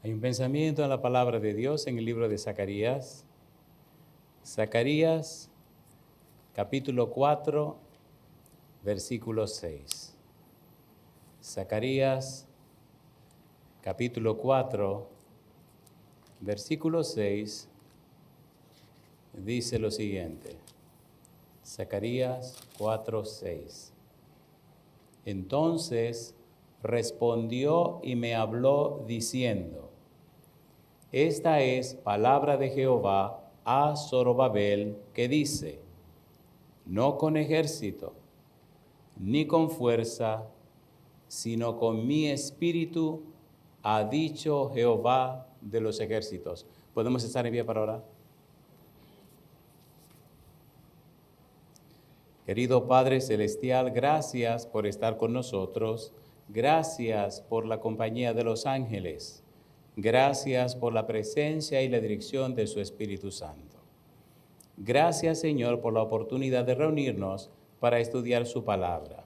Hay un pensamiento en la palabra de Dios en el libro de Zacarías. Zacarías, capítulo 4, versículo 6. Zacarías, capítulo 4, versículo 6, dice lo siguiente. Zacarías 4, 6. Entonces respondió y me habló diciendo: Esta es palabra de Jehová a Zorobabel, que dice: No con ejército, ni con fuerza, sino con mi espíritu, ha dicho Jehová de los ejércitos. ¿Podemos estar en pie para orar? Querido Padre Celestial, gracias por estar con nosotros. Gracias por la compañía de los ángeles. Gracias por la presencia y la dirección de su Espíritu Santo. Gracias, Señor, por la oportunidad de reunirnos para estudiar su palabra.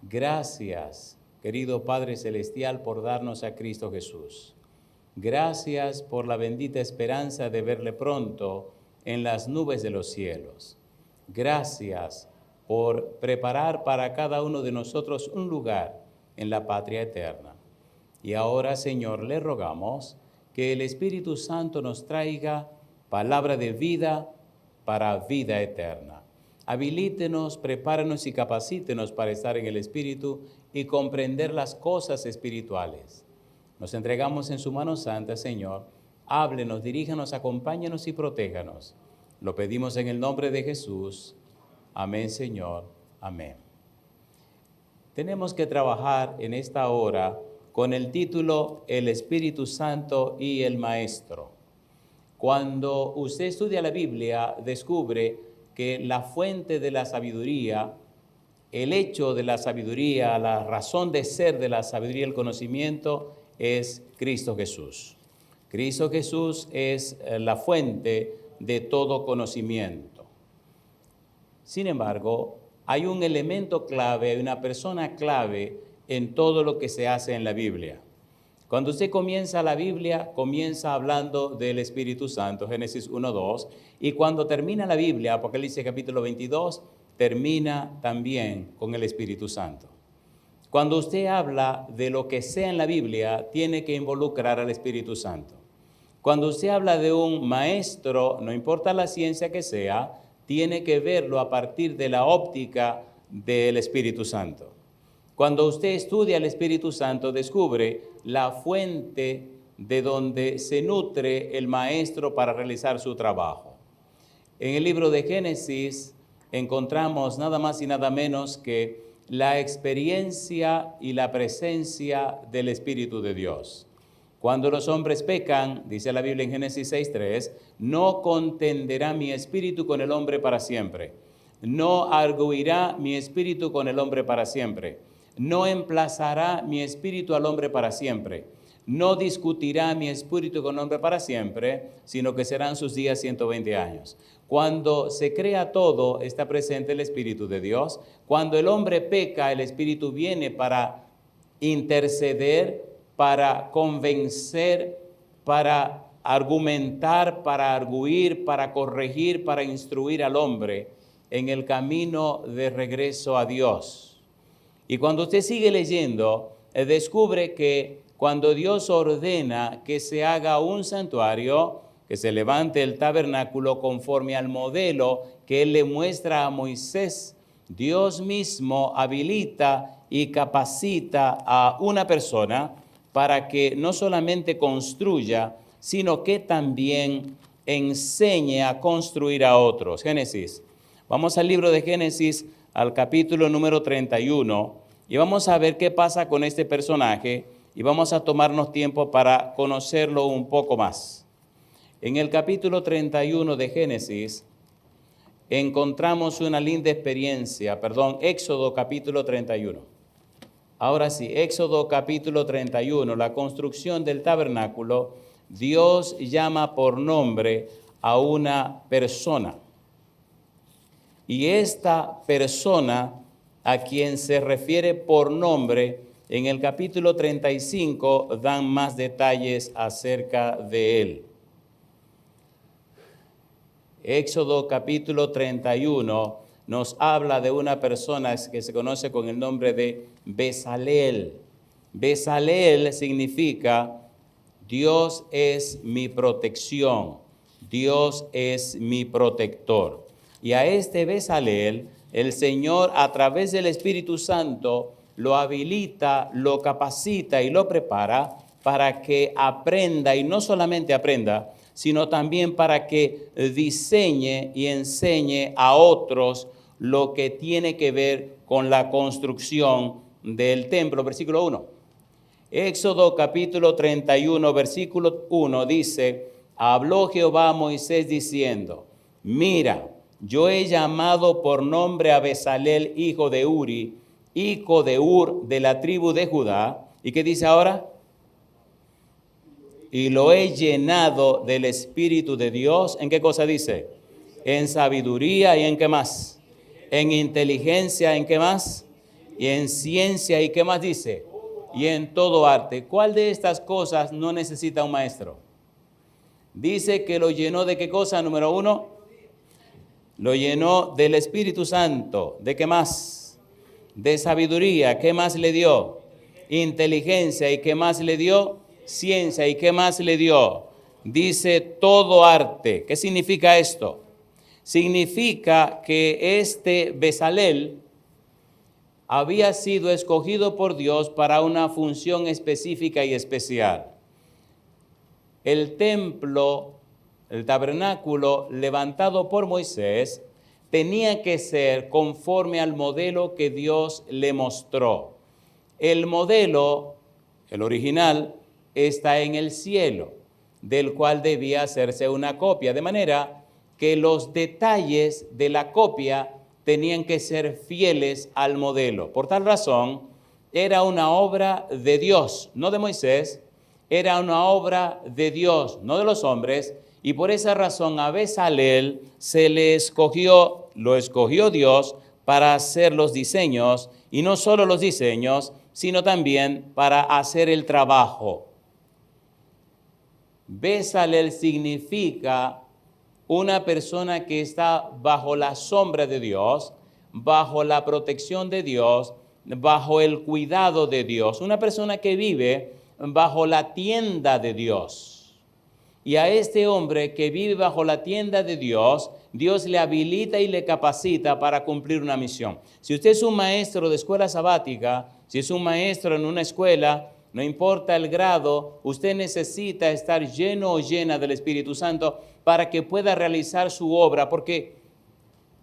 Gracias, querido Padre Celestial, por darnos a Cristo Jesús. Gracias por la bendita esperanza de verle pronto en las nubes de los cielos. Gracias por preparar para cada uno de nosotros un lugar en la patria eterna. Y ahora, Señor, le rogamos que el Espíritu Santo nos traiga palabra de vida para vida eterna. Habilítenos, prepáranos y capacítenos para estar en el Espíritu y comprender las cosas espirituales. Nos entregamos en su mano santa, Señor. Háblenos, diríjanos, acompáñanos y protéjanos. Lo pedimos en el nombre de Jesús. Amén, Señor. Amén. Tenemos que trabajar en esta hora con el título El Espíritu Santo y el Maestro. Cuando usted estudia la Biblia, descubre que la fuente de la sabiduría, el hecho de la sabiduría, la razón de ser de la sabiduría y el conocimiento es Cristo Jesús. Cristo Jesús es la fuente de todo conocimiento. Sin embargo, hay un elemento clave, hay una persona clave en todo lo que se hace en la Biblia. Cuando usted comienza la Biblia, comienza hablando del Espíritu Santo, Génesis 1:2, y cuando termina la Biblia, Apocalipsis capítulo 22, termina también con el Espíritu Santo. Cuando usted habla de lo que sea en la Biblia, tiene que involucrar al Espíritu Santo. Cuando usted habla de un maestro, no importa la ciencia que sea, tiene que verlo a partir de la óptica del Espíritu Santo. Cuando usted estudia el Espíritu Santo, descubre la fuente de donde se nutre el maestro para realizar su trabajo. En el libro de Génesis encontramos nada más y nada menos que la experiencia y la presencia del Espíritu de Dios. Cuando los hombres pecan, dice la Biblia en Génesis 6:3, no contenderá mi espíritu con el hombre para siempre. No arguirá mi espíritu con el hombre para siempre. No emplazará mi espíritu al hombre para siempre. No discutirá mi espíritu con el hombre para siempre, sino que serán sus días 120 años. Cuando se crea todo, está presente el Espíritu de Dios. Cuando el hombre peca, el Espíritu viene para interceder, para convencer, para argumentar, para arguir, para corregir, para instruir al hombre en el camino de regreso a Dios. Y cuando usted sigue leyendo, descubre que cuando Dios ordena que se haga un santuario, que se levante el tabernáculo conforme al modelo que Él le muestra a Moisés, Dios mismo habilita y capacita a una persona para que no solamente construya, sino que también enseñe a construir a otros. Génesis. Vamos al libro de Génesis, al capítulo número 31, y vamos a ver qué pasa con este personaje, y vamos a tomarnos tiempo para conocerlo un poco más. En el capítulo 31 de Génesis, encontramos una linda experiencia, Éxodo capítulo 31. Ahora sí, Éxodo capítulo 31, la construcción del tabernáculo. Dios llama por nombre a una persona. Y esta persona a quien se refiere por nombre En el capítulo 35 dan más detalles acerca de él. Éxodo capítulo 31 nos habla de una persona que se conoce con el nombre de Bezaleel. Bezaleel significa Dios es mi protección, Dios es mi protector. Y a este Bezaleel, el Señor a través del Espíritu Santo lo habilita, lo capacita y lo prepara para que aprenda, y no solamente aprenda, sino también para que diseñe y enseñe a otros lo que tiene que ver con la construcción del templo. Versículo 1. Éxodo capítulo 31, versículo 1 dice, habló Jehová a Moisés diciendo, mira, yo he llamado por nombre a Bezaleel, hijo de Uri, hijo de Ur, de la tribu de Judá. ¿Y qué dice ahora? Y lo he llenado del Espíritu de Dios. ¿En qué cosa dice? En sabiduría y en qué más. En inteligencia, ¿en qué más? Y en ciencia, ¿y qué más dice? Y en todo arte. ¿Cuál de estas cosas no necesita un maestro? Dice que lo llenó de qué cosa, número 1. Lo llenó del Espíritu Santo. ¿De qué más? De sabiduría. ¿Qué más le dio? Inteligencia. ¿Y qué más le dio? Ciencia. ¿Y qué más le dio? Dice todo arte. ¿Qué significa esto? Significa que este Bezaleel había sido escogido por Dios para una función específica y especial. El templo, el tabernáculo levantado por Moisés, tenía que ser conforme al modelo que Dios le mostró. El modelo, el original, está en el cielo, del cual debía hacerse una copia, de manera que los detalles de la copia tenían que ser fieles al modelo. Por tal razón, era una obra de Dios, no de Moisés, era una obra de Dios, no de los hombres, y por esa razón a Bezaleel se le escogió, lo escogió Dios para hacer los diseños, y no solo los diseños, sino también para hacer el trabajo. Bezaleel significa una persona que está bajo la sombra de Dios, bajo la protección de Dios, bajo el cuidado de Dios. Una persona que vive bajo la tienda de Dios. Y a este hombre que vive bajo la tienda de Dios, Dios le habilita y le capacita para cumplir una misión. Si usted es un maestro de escuela sabática, si es un maestro en una escuela, no importa el grado, usted necesita estar lleno o llena del Espíritu Santo para que pueda realizar su obra, porque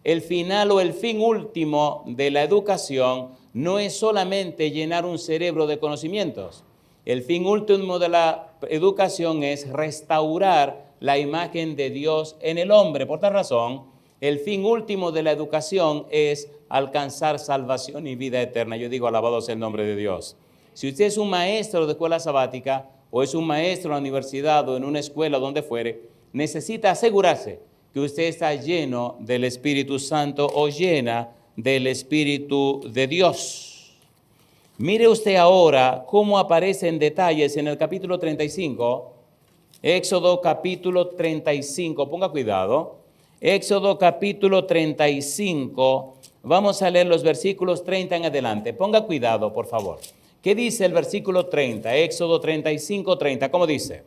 el final o el fin último de la educación no es solamente llenar un cerebro de conocimientos. El fin último de la educación es restaurar la imagen de Dios en el hombre. Por tal razón, el fin último de la educación es alcanzar salvación y vida eterna. Yo digo, alabado sea el nombre de Dios. Si usted es un maestro de escuela sabática o es un maestro en la universidad o en una escuela donde fuere, necesita asegurarse que usted está lleno del Espíritu Santo o llena del Espíritu de Dios. Mire usted ahora cómo aparecen detalles en el capítulo 35, Éxodo capítulo 35, ponga cuidado. Éxodo capítulo 35, vamos a leer los versículos 30 en adelante. Ponga cuidado, por favor. ¿Qué dice el versículo 30? Éxodo 35, 30. ¿Cómo dice?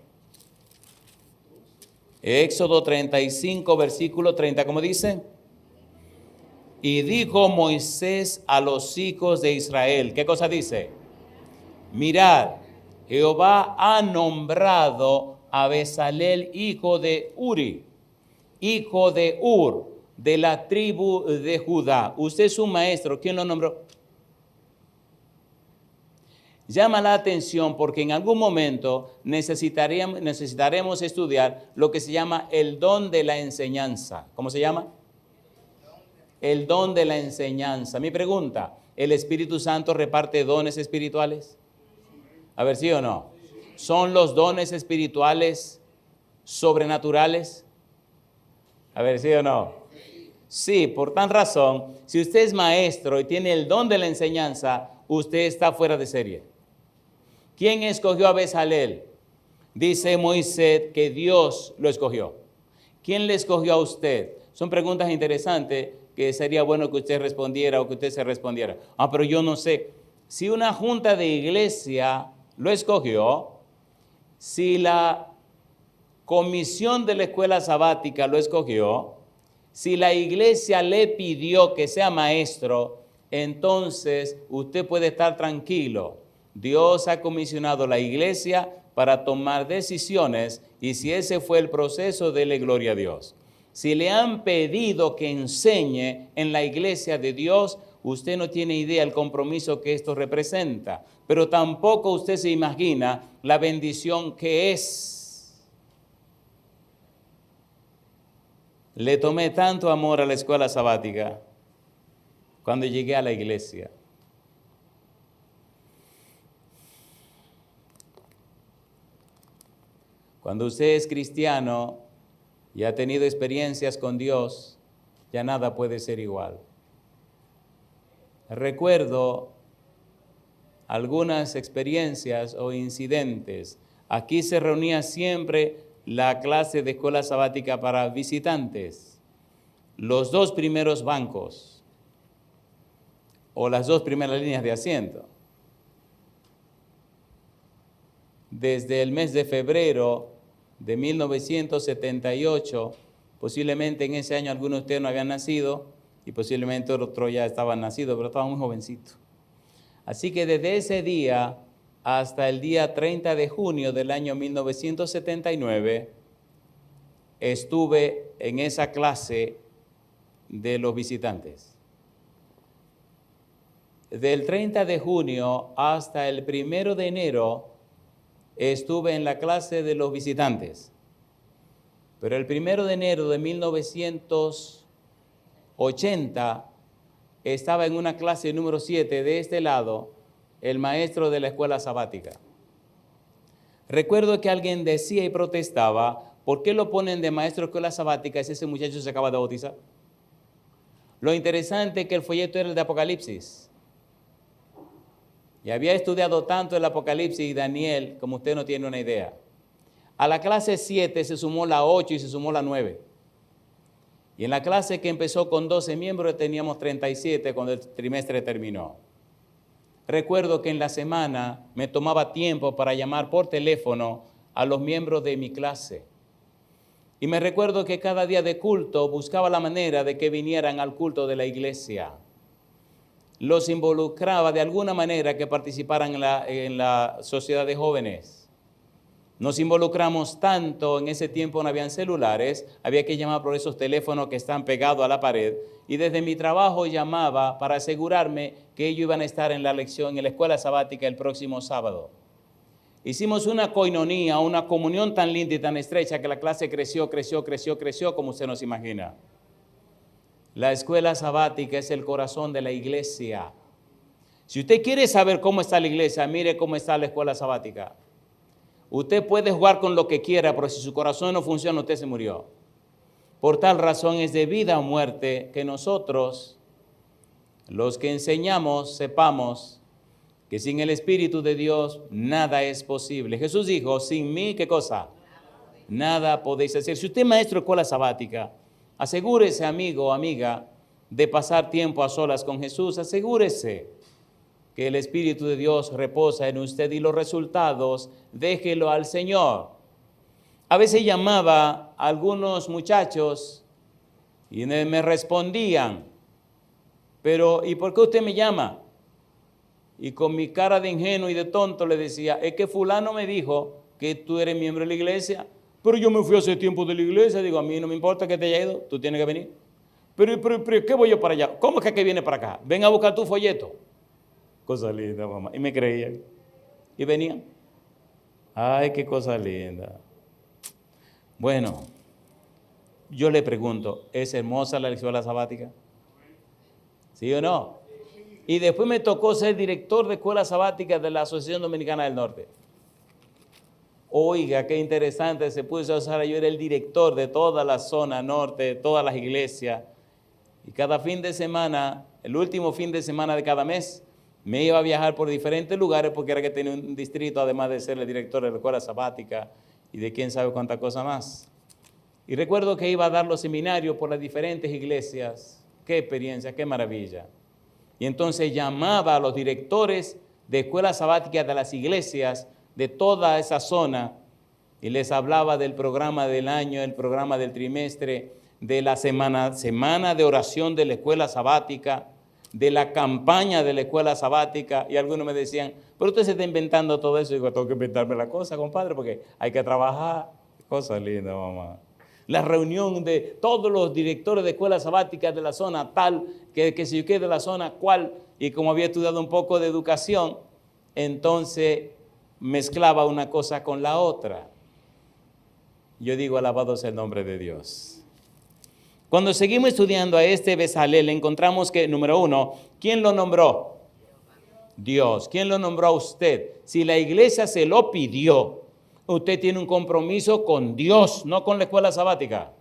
Éxodo 35, versículo 30. ¿Cómo dice? Y dijo Moisés a los hijos de Israel. ¿Qué cosa dice? Mirad, Jehová ha nombrado a Bezaleel, hijo de Uri, hijo de Ur, de la tribu de Judá. Usted es un maestro. ¿Quién lo nombró? Llama la atención porque en algún momento necesitaremos estudiar lo que se llama el don de la enseñanza. ¿Cómo se llama? El don de la enseñanza. Mi pregunta, ¿el Espíritu Santo reparte dones espirituales? A ver, ¿sí o no? ¿Son los dones espirituales sobrenaturales? A ver, ¿sí o no? Sí, por tal razón, si usted es maestro y tiene el don de la enseñanza, usted está fuera de serie. ¿Quién escogió a Bezalel? Dice Moisés que Dios lo escogió. ¿Quién le escogió a usted? Son preguntas interesantes que sería bueno que usted respondiera o que usted se respondiera. Pero yo no sé. Si una junta de iglesia lo escogió, si la comisión de la escuela sabática lo escogió, si la iglesia le pidió que sea maestro, entonces usted puede estar tranquilo. Dios ha comisionado a la iglesia para tomar decisiones y si ese fue el proceso, dele gloria a Dios. Si le han pedido que enseñe en la iglesia de Dios, usted no tiene idea del compromiso que esto representa, pero tampoco usted se imagina la bendición que es. Le tomé tanto amor a la escuela sabática cuando llegué a la iglesia. Cuando usted es cristiano y ha tenido experiencias con Dios, ya nada puede ser igual. Recuerdo algunas experiencias o incidentes. Aquí se reunía siempre la clase de escuela sabática para visitantes. Los 2 primeros bancos o las 2 primeras líneas de asiento. Desde el mes de febrero de 1978, posiblemente en ese año algunos de ustedes no habían nacido y posiblemente otros ya estaban nacidos, pero estaban muy jovencitos. Así que desde ese día hasta el día 30 de junio del año 1979, estuve en esa clase de los visitantes. Del 30 de junio hasta el 1 de enero, estuve en la clase de los visitantes. Pero el 1 de enero de 1980 estaba en una clase número 7 de este lado, el maestro de la escuela sabática. Recuerdo que alguien decía y protestaba, ¿por qué lo ponen de maestro de escuela sabática si ese muchacho se acaba de bautizar? Lo interesante es que el folleto era el de Apocalipsis. Y había estudiado tanto el Apocalipsis y Daniel, como usted no tiene una idea. A la clase 7 se sumó la 8 y se sumó la 9. Y en la clase que empezó con 12 miembros teníamos 37 cuando el trimestre terminó. Recuerdo que en la semana me tomaba tiempo para llamar por teléfono a los miembros de mi clase. Y me recuerdo que cada día de culto buscaba la manera de que vinieran al culto de la iglesia. Los involucraba de alguna manera que participaran en la sociedad de jóvenes. Nos involucramos tanto, en ese tiempo no habían celulares, había que llamar por esos teléfonos que están pegados a la pared, y desde mi trabajo llamaba para asegurarme que ellos iban a estar en la lección, en la escuela sabática el próximo sábado. Hicimos una coinonía, una comunión tan linda y tan estrecha que la clase creció, como usted nos imagina. La escuela sabática es el corazón de la iglesia. Si usted quiere saber cómo está la iglesia, mire cómo está la escuela sabática. Usted puede jugar con lo que quiera, pero si su corazón no funciona, usted se murió. Por tal razón es de vida o muerte que nosotros, los que enseñamos, sepamos que sin el Espíritu de Dios nada es posible. Jesús dijo, sin mí, ¿qué cosa? Nada podéis hacer. Si usted es maestro de escuela sabática, asegúrese, amigo o amiga, de pasar tiempo a solas con Jesús. Asegúrese que el Espíritu de Dios reposa en usted y los resultados déjelo al Señor. A veces llamaba a algunos muchachos y me respondían, pero ¿y por qué usted me llama? Y con mi cara de ingenuo y de tonto le decía, es que fulano me dijo que tú eres miembro de la iglesia, pero yo me fui hace tiempo de la iglesia. Digo, a mí no me importa que te haya ido, tú tienes que venir. Pero ¿qué voy yo para allá? ¿Cómo es que viene para acá? Ven a buscar tu folleto. Cosa linda, mamá. Y me creían. Y venían. Ay, qué cosa linda. Bueno, yo le pregunto, ¿es hermosa la escuela sabática? ¿Sí o no? Y después me tocó ser director de escuela sabática de la Asociación Dominicana del Norte. Oiga, qué interesante, se puso a usar, yo era el director de toda la zona norte, de todas las iglesias. Y cada fin de semana, el último fin de semana de cada mes, Me iba a viajar por diferentes lugares porque era que tenía un distrito, además de ser el director de la escuela sabática y de quién sabe cuánta cosa más. Y recuerdo que iba a dar los seminarios por las diferentes iglesias. Qué experiencia, qué maravilla. Y entonces llamaba a los directores de escuelas sabáticas de las iglesias de toda esa zona y les hablaba del programa del año, el programa del trimestre, de la semana de oración de la escuela sabática, de la campaña de la escuela sabática, y algunos me decían, pero usted se está inventando todo eso. Y digo, tengo que inventarme la cosa, compadre, porque hay que trabajar. Cosa linda, mamá. La reunión de todos los directores de escuelas sabáticas de la zona tal, que si yo quede de la zona cual, y como había estudiado un poco de educación, entonces mezclaba una cosa con la otra. Yo digo, alabado sea el nombre de Dios. Cuando seguimos estudiando a este Bezalel, encontramos que, número uno, ¿quién lo nombró? Dios. ¿Quién lo nombró a usted? Si la iglesia se lo pidió, usted tiene un compromiso con Dios, no con la escuela sabática.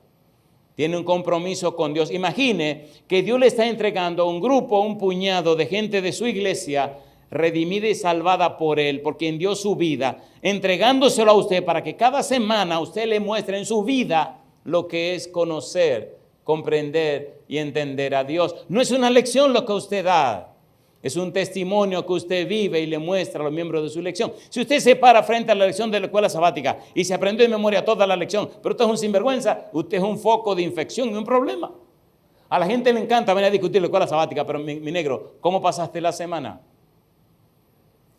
Tiene un compromiso con Dios. Imagine que Dios le está entregando a un grupo, un puñado de gente de su iglesia, redimida y salvada por Él, por quien dio su vida, entregándoselo a usted para que cada semana usted le muestre en su vida lo que es conocer, comprender y entender a Dios. No es una lección lo que usted da, es un testimonio que usted vive y le muestra a los miembros de su lección. Si usted se para frente a la lección de la escuela sabática y se aprendió de memoria toda la lección, pero usted es un sinvergüenza, usted es un foco de infección y un problema. A la gente le encanta venir a discutir la escuela sabática, pero mi negro, ¿cómo pasaste la semana?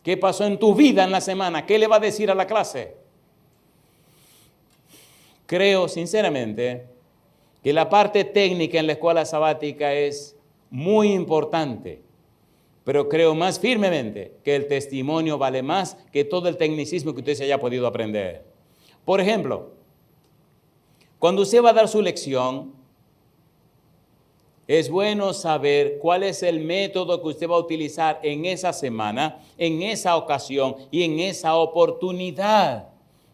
¿Qué pasó en tu vida en la semana? ¿Qué le va a decir a la clase? Creo sinceramente que la parte técnica en la escuela sabática es muy importante, pero creo más firmemente que el testimonio vale más que todo el tecnicismo que usted se haya podido aprender. Por ejemplo, cuando usted va a dar su lección, es bueno saber cuál es el método que usted va a utilizar en esa semana, en esa ocasión y en esa oportunidad.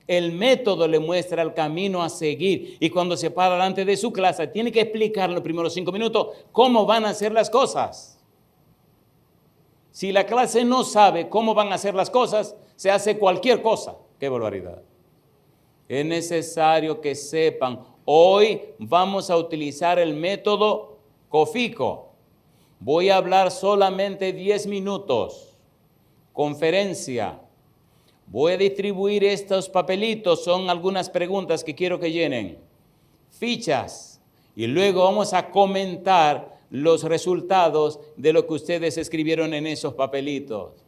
El método le muestra el camino a seguir, y cuando se para delante de su clase tiene que explicar en los primeros 5 minutos cómo van a hacer las cosas. Si la clase no sabe cómo van a hacer las cosas, se hace cualquier cosa. ¡Qué barbaridad! Es necesario que sepan, hoy vamos a utilizar el método COFICO. Voy a hablar solamente 10 minutos. Conferencia. Voy a distribuir estos papelitos, son algunas preguntas que quiero que llenen. Fichas. Y luego vamos a comentar los resultados de lo que ustedes escribieron en esos papelitos.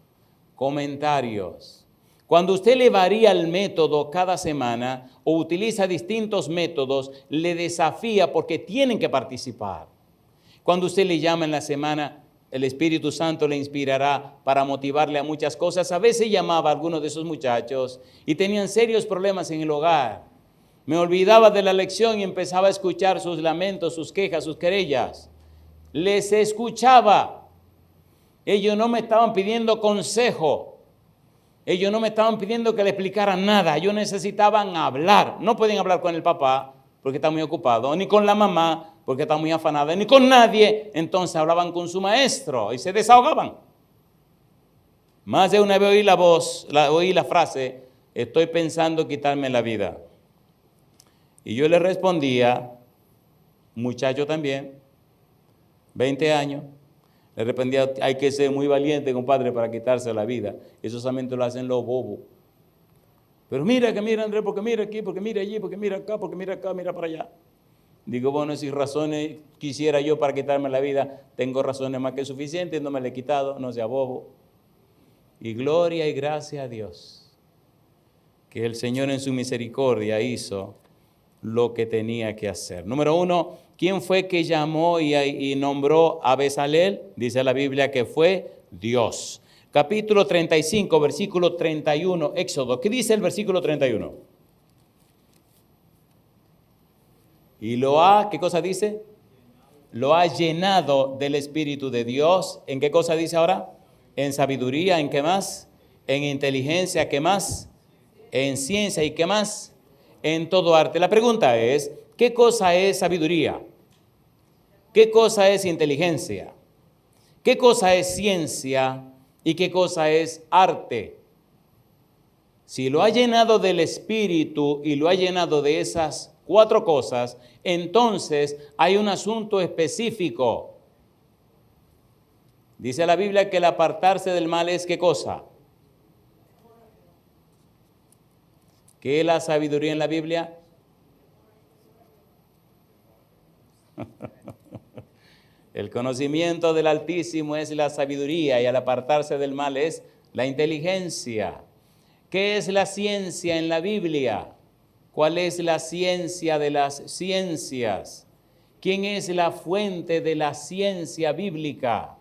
Comentarios. Cuando usted le varía el método cada semana o utiliza distintos métodos, le desafía porque tienen que participar. Cuando usted le llama en la semana, el Espíritu Santo le inspirará para motivarle a muchas cosas. A veces llamaba a algunos de esos muchachos y tenían serios problemas en el hogar. Me olvidaba de la lección y empezaba a escuchar sus lamentos, sus quejas, sus querellas. Les escuchaba. Ellos no me estaban pidiendo consejo. Ellos no me estaban pidiendo que le explicara nada. Ellos necesitaban hablar. No pueden hablar con el papá porque está muy ocupado, ni con la mamá porque está muy afanada, ni con nadie. Entonces hablaban con su maestro y se desahogaban. Más de una vez oí la frase, estoy pensando quitarme la vida. Y yo le respondía, muchacho también, 20 años, le respondía, hay que ser muy valiente, compadre, para quitarse la vida. Eso solamente lo hacen los bobos. Pero mira, Andrés, porque mira aquí, porque mira allí, porque mira acá, porque mira acá, mira para allá. Digo, bueno, si razones quisiera yo para quitarme la vida, tengo razones más que suficientes, no me la he quitado, no sea bobo. Y gloria y gracia a Dios, que el Señor en su misericordia hizo lo que tenía que hacer. Número 1, ¿quién fue que llamó y nombró a Bezalel? Dice la Biblia que fue Dios. Capítulo 35, versículo 31, Éxodo. ¿Qué dice el versículo 31? Y ¿qué cosa dice? Lo ha llenado del Espíritu de Dios. ¿En qué cosa dice ahora? En sabiduría, ¿en qué más? En inteligencia, ¿qué más? En ciencia, ¿y qué más? En todo arte. La pregunta es, ¿qué cosa es sabiduría? ¿Qué cosa es inteligencia? ¿Qué cosa es ciencia? ¿Y qué cosa es arte? Si lo ha llenado del Espíritu y lo ha llenado de esas 4 cosas, entonces hay un asunto específico. Dice la Biblia que el apartarse del mal es ¿qué cosa? ¿Qué es la sabiduría en la Biblia? El conocimiento del Altísimo es la sabiduría y al apartarse del mal es la inteligencia. ¿Qué es la ciencia en la Biblia? ¿Cuál es la ciencia de las ciencias? ¿Quién es la fuente de la ciencia bíblica?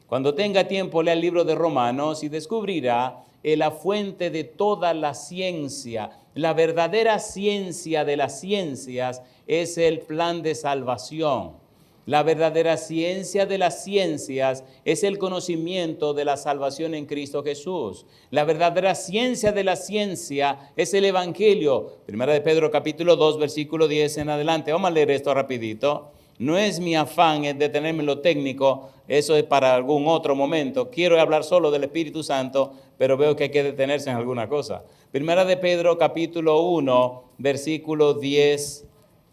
Cuando tenga tiempo, lea el libro de Romanos y descubrirá la fuente de toda la ciencia. La verdadera ciencia de las ciencias es el plan de salvación. La verdadera ciencia de las ciencias es el conocimiento de la salvación en Cristo Jesús. La verdadera ciencia de la ciencia es el Evangelio. Primera de Pedro capítulo 2, versículo 10 en adelante. Vamos a leer esto rapidito. No es mi afán detenerme en lo técnico, eso es para algún otro momento. Quiero hablar solo del Espíritu Santo, pero veo que hay que detenerse en alguna cosa. Primera de Pedro capítulo 1, versículo 10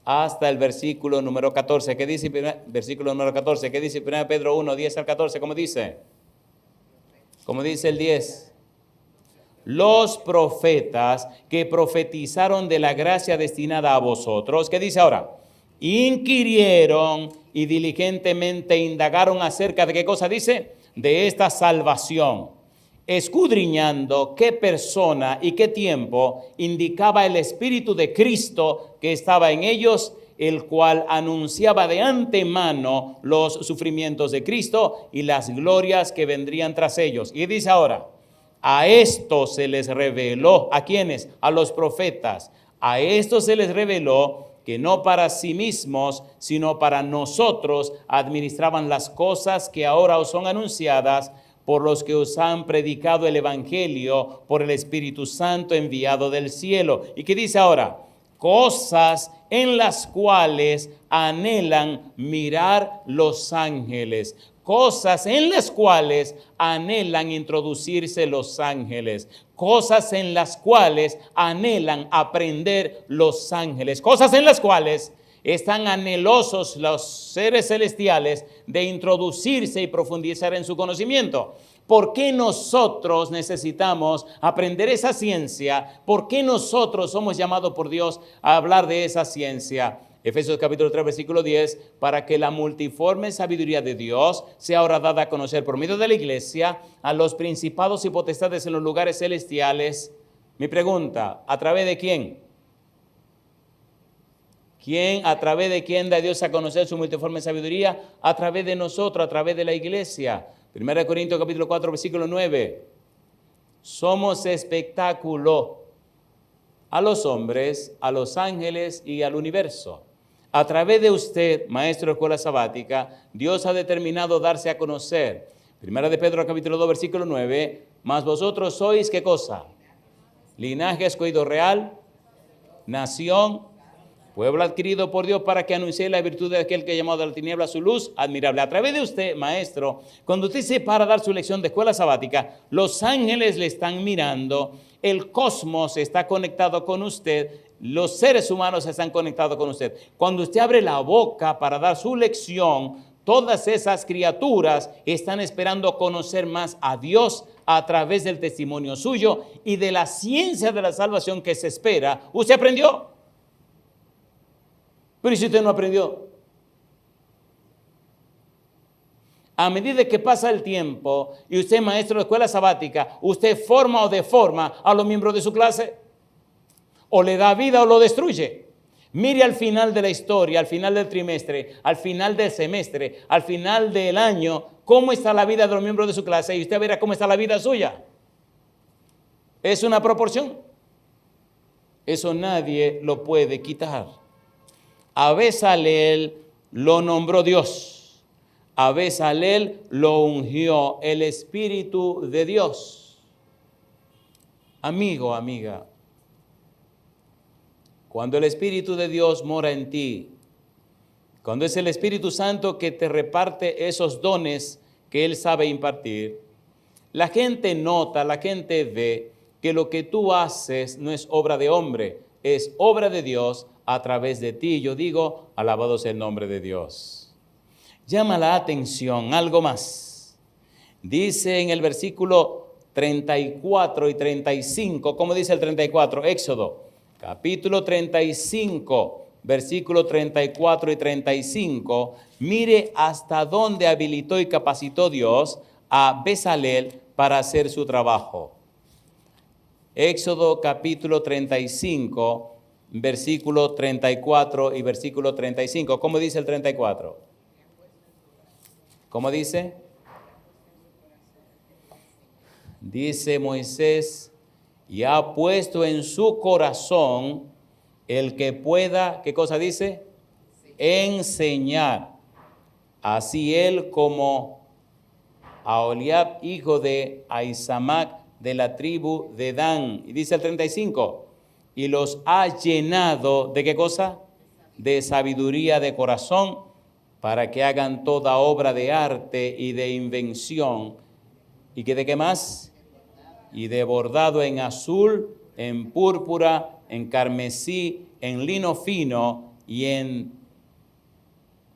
hasta el versículo número 14. ¿Qué dice? Versículo número 14. ¿Qué dice 1 Pedro 1, 10 al 14? ¿Cómo dice? ¿Cómo dice el 10? Los profetas que profetizaron de la gracia destinada a vosotros. ¿Qué dice ahora? Inquirieron y diligentemente indagaron acerca de ¿qué cosa dice? De esta salvación, escudriñando qué persona y qué tiempo indicaba el Espíritu de Cristo que estaba en ellos, el cual anunciaba de antemano los sufrimientos de Cristo y las glorias que vendrían tras ellos. Y dice ahora, a esto se les reveló, ¿a quiénes? A los profetas. A esto se les reveló que no para sí mismos, sino para nosotros administraban las cosas que ahora os son anunciadas por los que os han predicado el Evangelio por el Espíritu Santo enviado del cielo. ¿Y qué dice ahora? Cosas en las cuales anhelan mirar los ángeles. Cosas en las cuales anhelan introducirse los ángeles. Cosas en las cuales anhelan aprender los ángeles. Cosas en las cuales están anhelosos los seres celestiales de introducirse y profundizar en su conocimiento. ¿Por qué nosotros necesitamos aprender esa ciencia? ¿Por qué nosotros somos llamados por Dios a hablar de esa ciencia? Efesios capítulo 3, versículo 10, para que la multiforme sabiduría de Dios sea ahora dada a conocer por medio de la iglesia a los principados y potestades en los lugares celestiales. Mi pregunta, ¿a través de quién? ¿Quién? ¿A través de quién da Dios a conocer su multiforme sabiduría? A través de nosotros, a través de la iglesia. 1 Corintios capítulo 4, versículo 9. Somos espectáculo a los hombres, a los ángeles y al universo. A través de usted, maestro de escuela sabática, Dios ha determinado darse a conocer. 1 de Pedro capítulo 2, versículo 9. Mas vosotros sois, ¿qué cosa? Linaje escogido real, nación, pueblo adquirido por Dios para que anuncie la virtud de aquel que llamó de la tiniebla a su luz admirable. A través de usted, maestro, cuando usted se para a dar su lección de escuela sabática, los ángeles le están mirando, el cosmos está conectado con usted, los seres humanos están conectados con usted. Cuando usted abre la boca para dar su lección, todas esas criaturas están esperando conocer más a Dios a través del testimonio suyo y de la ciencia de la salvación que se espera. ¿Usted aprendió? Pero ¿y si usted no aprendió? A medida que pasa el tiempo y usted es maestro de escuela sabática, usted forma o deforma a los miembros de su clase. O le da vida o lo destruye. Mire al final de la historia, al final del trimestre, al final del semestre, al final del año, cómo está la vida de los miembros de su clase y usted verá cómo está la vida suya. Es una proporción. Eso nadie lo puede quitar. A Bezalel lo nombró Dios. A Bezalel lo ungió el Espíritu de Dios. Amigo, amiga, cuando el Espíritu de Dios mora en ti, cuando es el Espíritu Santo que te reparte esos dones que Él sabe impartir, La gente nota, la gente ve que lo que tú haces no es obra de hombre, es obra de Dios a través de ti. Yo digo, alabado sea el nombre de Dios. Llama la atención algo más. Dice en el versículo 34 y 35, ¿cómo dice el 34? Éxodo, capítulo 35, versículo 34 y 35. Mire hasta dónde habilitó y capacitó Dios a Bezalel para hacer su trabajo. Éxodo capítulo 35, versículo 34 y versículo 35. ¿Cómo dice el 34? ¿Cómo dice? Dice Moisés, y ha puesto en su corazón el que pueda, ¿qué cosa dice? Enseñar. Así él como Aholiab, hijo de Ahisamac, de la tribu de Dan. Y dice el 35, y los ha llenado, ¿de qué cosa? De sabiduría de corazón, para que hagan toda obra de arte y de invención. ¿Y que de qué más? Y de bordado en azul, en púrpura, en carmesí, en lino fino y en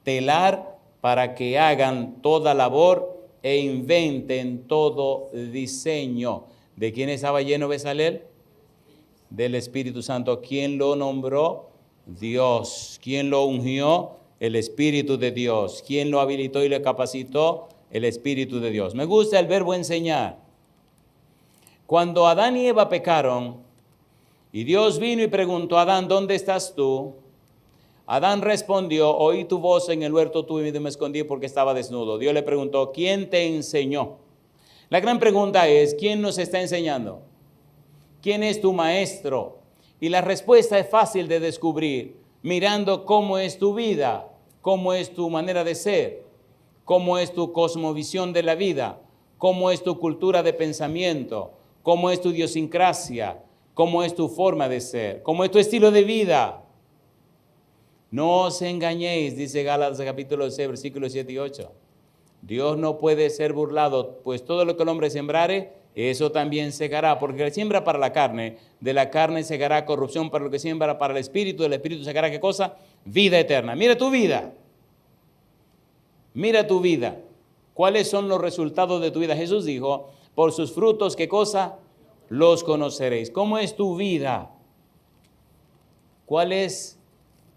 telar, para que hagan toda labor e inventen todo diseño. ¿De quién estaba lleno Bezalel? Del Espíritu Santo. ¿Quién lo nombró? Dios. ¿Quién lo ungió? El Espíritu de Dios. ¿Quién lo habilitó y le capacitó? El Espíritu de Dios. Me gusta el verbo enseñar. Cuando Adán y Eva pecaron, y Dios vino y preguntó a Adán, ¿dónde estás tú? Adán respondió, oí tu voz en el huerto, tuve y me escondí porque estaba desnudo. Dios le preguntó, ¿quién te enseñó? La gran pregunta es, ¿quién nos está enseñando? ¿Quién es tu maestro? Y la respuesta es fácil de descubrir, mirando cómo es tu vida, cómo es tu manera de ser, cómo es tu cosmovisión de la vida, cómo es tu cultura de pensamiento, cómo es tu idiosincrasia, cómo es tu forma de ser, cómo es tu estilo de vida. No os engañéis, dice Gálatas capítulo 6, versículos 7 y 8. Dios no puede ser burlado, pues todo lo que el hombre sembrare, eso también segará, porque el que siembra para la carne, de la carne segará corrupción, para lo que siembra para el espíritu, del espíritu segará ¿qué cosa? Vida eterna. Mira tu vida. Mira tu vida. ¿Cuáles son los resultados de tu vida? Jesús dijo, por sus frutos, ¿qué cosa? Los conoceréis. ¿Cómo es tu vida? ¿Cuál es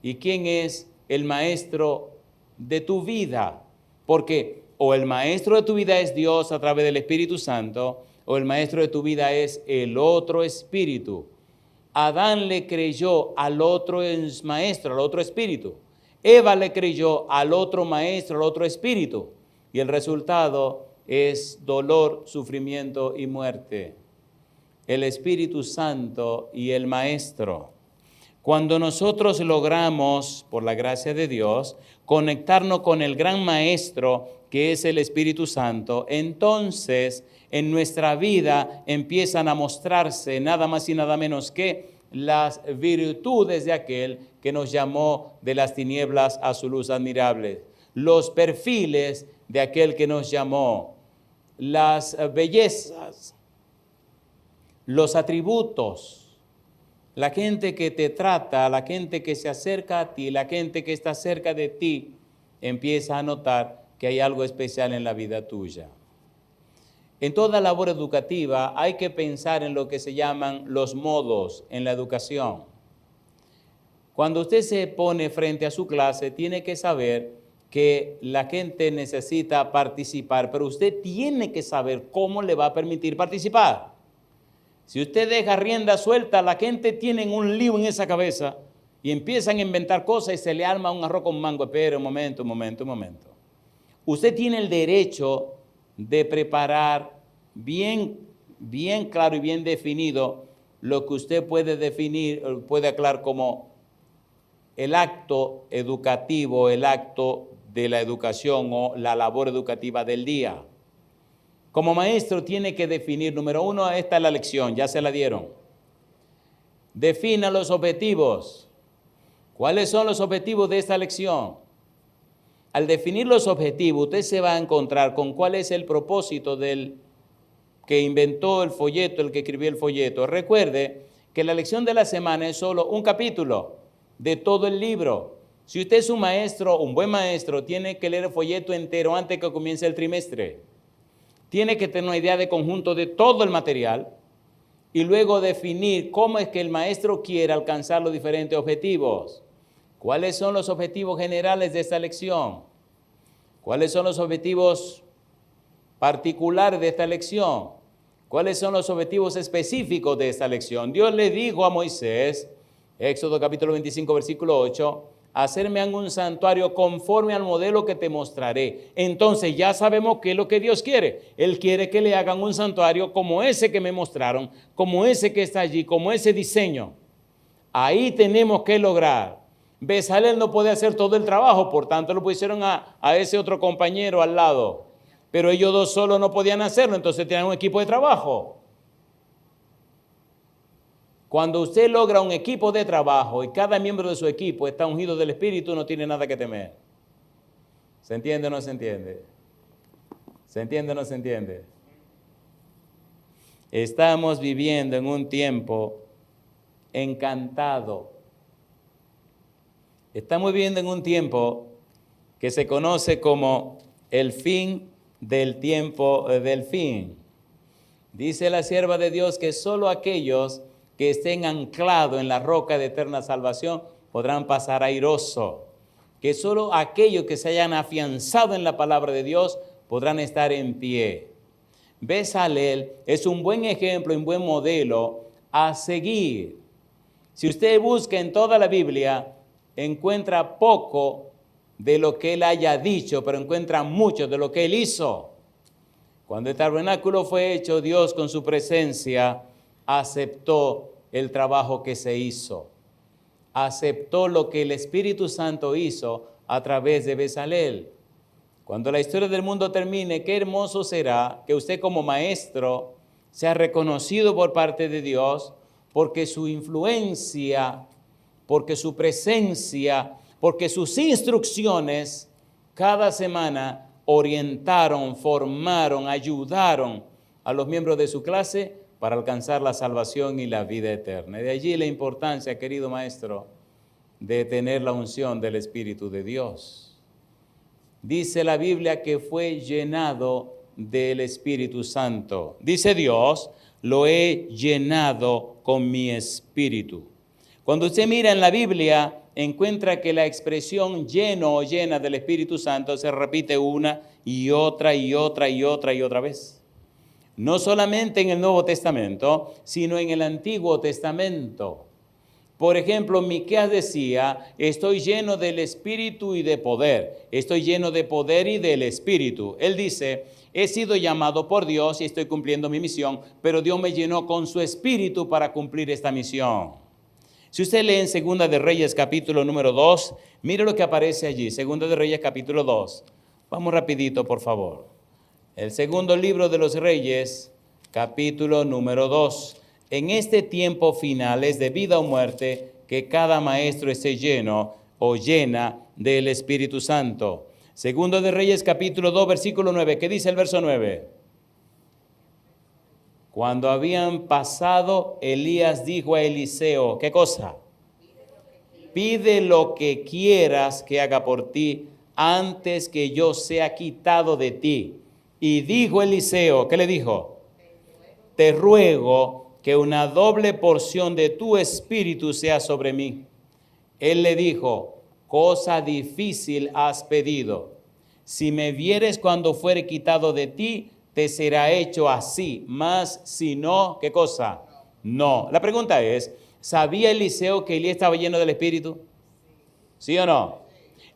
y quién es el maestro de tu vida? Porque o el maestro de tu vida es Dios a través del Espíritu Santo, o el maestro de tu vida es el otro espíritu. Adán le creyó al otro maestro, al otro espíritu. Eva le creyó al otro maestro, al otro espíritu. Y el resultado es dolor, sufrimiento y muerte. El Espíritu Santo y el maestro. Cuando nosotros logramos, por la gracia de Dios, conectarnos con el gran maestro que es el Espíritu Santo, entonces en nuestra vida empiezan a mostrarse nada más y nada menos que las virtudes de aquel que nos llamó de las tinieblas a su luz admirable, los perfiles de aquel que nos llamó, las bellezas, los atributos. La gente que te trata, la gente que se acerca a ti, la gente que está cerca de ti, empieza a notar que hay algo especial en la vida tuya. En toda labor educativa hay que pensar en lo que se llaman los modos en la educación. Cuando usted se pone frente a su clase, tiene que saber que la gente necesita participar, pero usted tiene que saber cómo le va a permitir participar. Si usted deja rienda suelta, la gente tiene un lío en esa cabeza y empiezan a inventar cosas y se le arma un arroz con mango. Espera un momento. Usted tiene el derecho de preparar bien claro y bien definido lo que usted puede definir, puede aclarar como el acto educativo, el acto de la educación o la labor educativa del día. Como maestro tiene que definir, número uno, esta es la lección, ya se la dieron. Defina los objetivos. ¿Cuáles son los objetivos de esta lección? Al definir los objetivos, usted se va a encontrar con cuál es el propósito del que inventó el folleto, el que escribió el folleto. Recuerde que la lección de la semana es solo un capítulo de todo el libro. Si usted es un maestro, un buen maestro, tiene que leer el folleto entero antes que comience el trimestre. Tiene que tener una idea de conjunto de todo el material y luego definir cómo es que el maestro quiere alcanzar los diferentes objetivos. ¿Cuáles son los objetivos generales de esta lección? ¿Cuáles son los objetivos particulares de esta lección? ¿Cuáles son los objetivos específicos de esta lección? Dios le dijo a Moisés, Éxodo capítulo 25, versículo 8, hacerme un santuario conforme al modelo que te mostraré. Entonces ya sabemos qué es lo que Dios quiere. Él quiere que le hagan un santuario como ese que me mostraron, como ese que está allí, como ese diseño. Ahí tenemos que lograr. Bezalel no puede hacer todo el trabajo, por tanto lo pusieron a ese otro compañero al lado. Pero ellos dos solos no podían hacerlo, entonces tenían un equipo de trabajo. Cuando usted logra un equipo de trabajo y cada miembro de su equipo está ungido del Espíritu, no tiene nada que temer. ¿Se entiende o no se entiende? ¿Se entiende o no se entiende? Estamos viviendo en un tiempo encantado. Estamos viviendo en un tiempo que se conoce como el fin del tiempo del fin. Dice la sierva de Dios que solo aquellos que estén anclados en la roca de eterna salvación podrán pasar airoso. Que solo aquellos que se hayan afianzado en la palabra de Dios podrán estar en pie. Bezalel es un buen ejemplo, un buen modelo a seguir. Si usted busca en toda la Biblia, encuentra poco de lo que él haya dicho, pero encuentra mucho de lo que él hizo. Cuando el tabernáculo fue hecho, Dios con su presencia aceptó el trabajo que se hizo. Aceptó lo que el Espíritu Santo hizo a través de Bezalel. Cuando la historia del mundo termine, qué hermoso será que usted como maestro sea reconocido por parte de Dios, porque su influencia, porque su presencia, porque sus instrucciones cada semana orientaron, formaron, ayudaron a los miembros de su clase para alcanzar la salvación y la vida eterna. De allí la importancia, querido maestro, de tener la unción del Espíritu de Dios. Dice la Biblia que fue llenado del Espíritu Santo. Dice Dios, lo he llenado con mi Espíritu. Cuando usted mira en la Biblia, encuentra que la expresión lleno o llena del Espíritu Santo se repite una y otra y otra y otra y otra vez. No solamente en el Nuevo Testamento, sino en el Antiguo Testamento. Por ejemplo, Miqueas decía, estoy lleno del Espíritu y de poder. Estoy lleno de poder y del Espíritu. Él dice, he sido llamado por Dios y estoy cumpliendo mi misión, pero Dios me llenó con su Espíritu para cumplir esta misión. Si usted lee en Segunda de Reyes capítulo número 2, mire lo que aparece allí, Segunda de Reyes capítulo 2. Vamos rapidito, por favor. El segundo libro de los Reyes, capítulo número 2. En este tiempo final es de vida o muerte que cada maestro esté lleno o llena del Espíritu Santo. Segundo de Reyes, capítulo 2, versículo 9. ¿Qué dice el verso 9? Cuando habían pasado, Elías dijo a Eliseo, ¿qué cosa? Pide lo que quieras que haga por ti antes que yo sea quitado de ti. Y dijo Eliseo, ¿qué le dijo? Te ruego que una doble porción de tu espíritu sea sobre mí. Él le dijo, cosa difícil has pedido. Si me vieres cuando fuere quitado de ti, te será hecho así, mas si no, ¿qué cosa? No. La pregunta es, ¿sabía Eliseo que Elías estaba lleno del Espíritu? ¿Sí o no?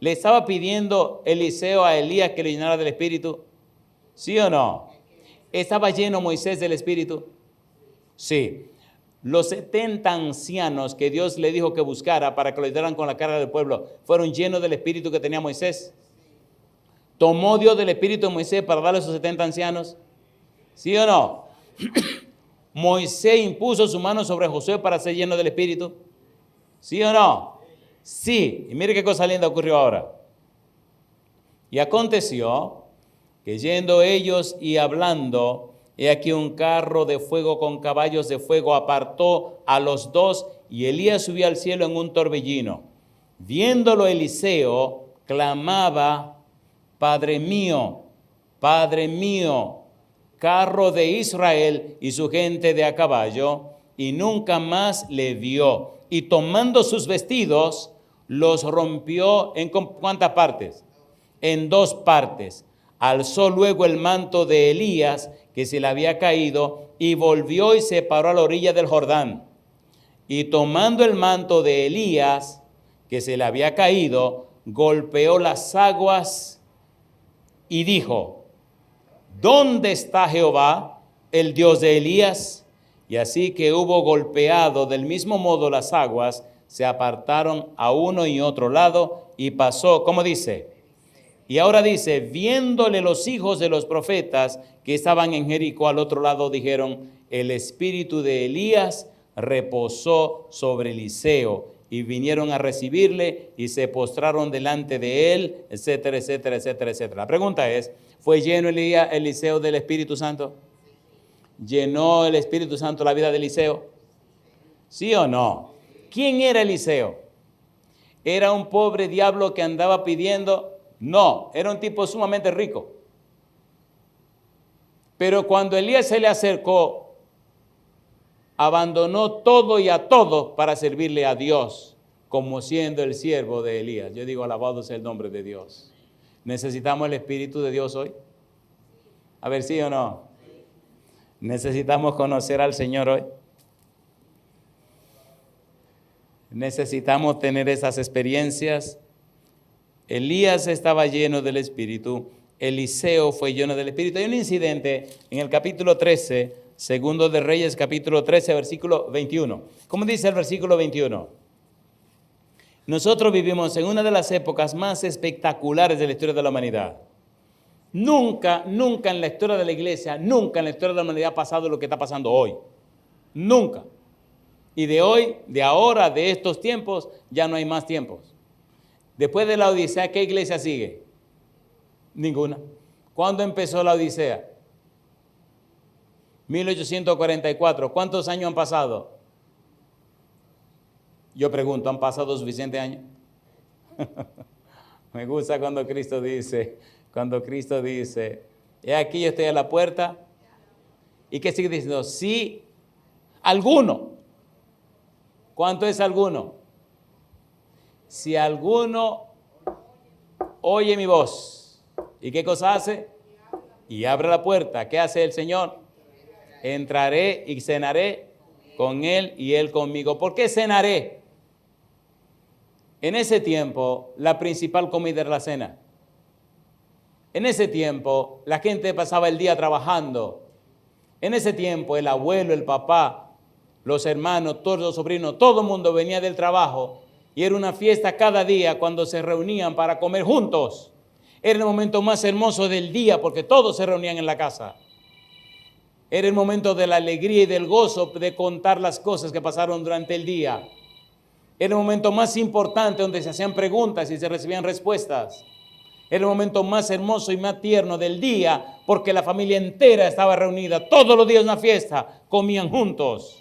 ¿Le estaba pidiendo Eliseo a Elías que le llenara del Espíritu? ¿Sí o no? ¿Estaba lleno Moisés del Espíritu? Sí. Los 70 ancianos que Dios le dijo que buscara para que lo ayudaran con la carga del pueblo, ¿fueron llenos del Espíritu que tenía Moisés? ¿Tomó Dios del Espíritu de Moisés para darle a esos 70 ancianos? ¿Sí o no? ¿Moisés impuso su mano sobre Josué para ser lleno del Espíritu? ¿Sí o no? Sí. Y mire qué cosa linda ocurrió ahora. Y aconteció que yendo ellos y hablando, He aquí un carro de fuego con caballos de fuego apartó a los dos, y Elías subió al cielo en un torbellino. Viéndolo Eliseo, clamaba: Padre mío, carro de Israel y su gente de a caballo, y nunca más le vio. Y tomando sus vestidos, los rompió en ¿cuántas partes? En 2 partes. Alzó luego el manto de Elías, que se le había caído, y volvió y se paró a la orilla del Jordán. Y tomando el manto de Elías, que se le había caído, golpeó las aguas y dijo: ¿Dónde está Jehová, el Dios de Elías? Y así que hubo golpeado del mismo modo las aguas, se apartaron a uno y otro lado, y pasó, ¿cómo dice? Y ahora dice: viéndole los hijos de los profetas que estaban en Jericó al otro lado, dijeron: el espíritu de Elías reposó sobre Eliseo. Y vinieron a recibirle y se postraron delante de él, etcétera, etcétera, etcétera, etcétera. La pregunta es: ¿fue lleno Eliseo del Espíritu Santo? ¿Llenó el Espíritu Santo la vida de Eliseo? ¿Sí o no? ¿Quién era Eliseo? ¿Era un pobre diablo que andaba pidiendo? No, era un tipo sumamente rico. Pero cuando Elías se le acercó, abandonó todo y a todos para servirle a Dios, como siendo el siervo de Elías. Yo digo, alabado sea el nombre de Dios. ¿Necesitamos el Espíritu de Dios hoy? A ver, ¿sí o no? ¿Necesitamos conocer al Señor hoy? ¿Necesitamos tener esas experiencias? Elías estaba lleno del Espíritu, Eliseo fue lleno del Espíritu. Hay un incidente en el capítulo 13, segundo de Reyes, capítulo 13, versículo 21. ¿Cómo dice el versículo 21? Nosotros vivimos en una de las épocas más espectaculares de la historia de la humanidad. Nunca en la historia de la iglesia, nunca en la historia de la humanidad ha pasado lo que está pasando hoy. Nunca. Y de hoy, de ahora, de estos tiempos, ya no hay más tiempos. Después de la Odisea, ¿qué iglesia sigue? Ninguna. ¿Cuándo empezó la Odisea? 1844. ¿Cuántos años han pasado? Yo pregunto, ¿han pasado suficientes años? Me gusta cuando Cristo dice, he aquí yo estoy a la puerta. ¿Y qué sigue diciendo? Sí, alguno. ¿Cuánto es alguno? Si alguno oye mi voz, ¿y qué cosa hace? Y abre la puerta. ¿Qué hace el Señor? Entraré y cenaré con él y él conmigo. ¿Por qué cenaré? En ese tiempo, la principal comida era la cena. En ese tiempo, la gente pasaba el día trabajando. En ese tiempo, el abuelo, el papá, los hermanos, todos los sobrinos, todo el mundo venía del trabajo. Y era una fiesta cada día cuando se reunían para comer juntos. Era el momento más hermoso del día porque todos se reunían en la casa. Era el momento de la alegría y del gozo de contar las cosas que pasaron durante el día. Era el momento más importante donde se hacían preguntas y se recibían respuestas. Era el momento más hermoso y más tierno del día porque la familia entera estaba reunida. Todos los días una fiesta, comían juntos.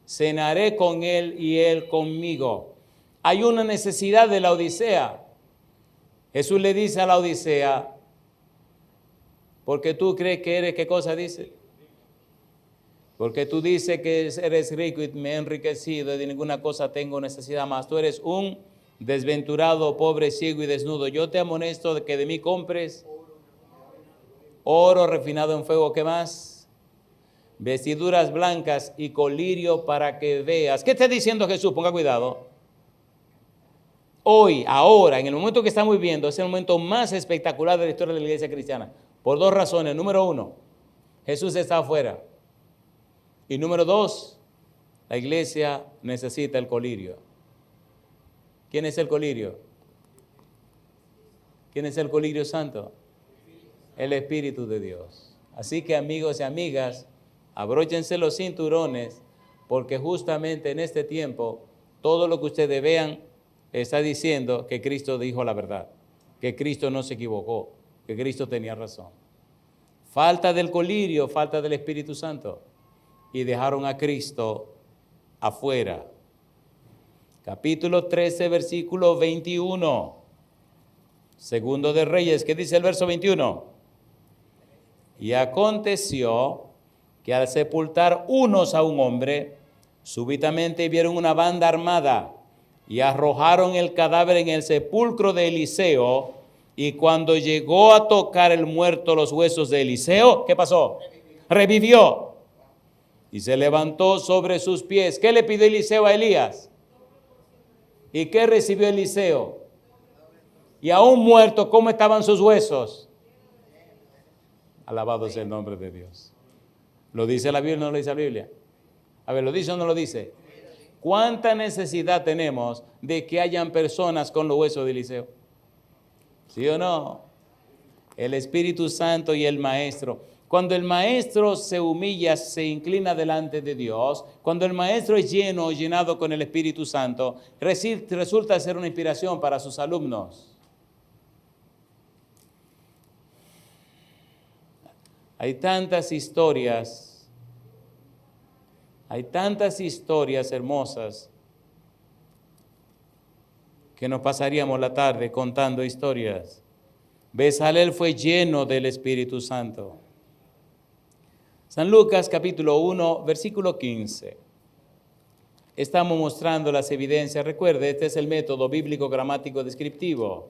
Cenaré con él y él conmigo. Hay una necesidad de la Odisea. Jesús le dice a la Odisea, porque tú crees que eres, ¿qué cosa dice? Porque tú dices que eres rico y me he enriquecido y de ninguna cosa tengo necesidad más. Tú eres un desventurado, pobre, ciego y desnudo. Yo te amonesto de que de mí compres oro refinado en fuego, ¿qué más? Vestiduras blancas y colirio para que veas. ¿Qué está diciendo Jesús? Ponga cuidado. Hoy, ahora, en el momento que estamos viviendo, es el momento más espectacular de la historia de la iglesia cristiana. Por 2 razones. Número 1, Jesús está afuera. Y número 2, la iglesia necesita el colirio. ¿Quién es el colirio? ¿Quién es el colirio santo? El Espíritu de Dios. Así que, amigos y amigas, abróchense los cinturones, porque justamente en este tiempo, todo lo que ustedes vean está diciendo que Cristo dijo la verdad, que Cristo no se equivocó, que Cristo tenía razón. falta del colirio, falta del Espíritu Santo. Y dejaron a Cristo afuera. Capítulo 13, versículo 21. Segundo de Reyes, ¿qué dice el verso 21? Y aconteció que al sepultar unos a un hombre, súbitamente vieron una banda armada y arrojaron el cadáver en el sepulcro de Eliseo. Y cuando llegó a tocar el muerto los huesos de Eliseo, ¿qué pasó? Revivió. Y se levantó sobre sus pies. ¿Qué le pidió Eliseo a Elías? ¿Y qué recibió Eliseo? Y aún muerto, ¿cómo estaban sus huesos? Alabado sea el nombre de Dios. ¿Lo dice la Biblia o no lo dice la Biblia? A ver, ¿lo dice o no lo dice? ¿Cuánta necesidad tenemos de que hayan personas con los huesos de Eliseo? ¿Sí o no? El Espíritu Santo y el Maestro. Cuando el Maestro se humilla, se inclina delante de Dios, cuando el Maestro es lleno o llenado con el Espíritu Santo, resulta ser una inspiración para sus alumnos. Hay tantas historias hermosas que nos pasaríamos la tarde contando historias. Bezalel fue lleno del Espíritu Santo. San Lucas capítulo 1, versículo 15. Estamos mostrando las evidencias. Recuerde, este es el método bíblico gramático descriptivo.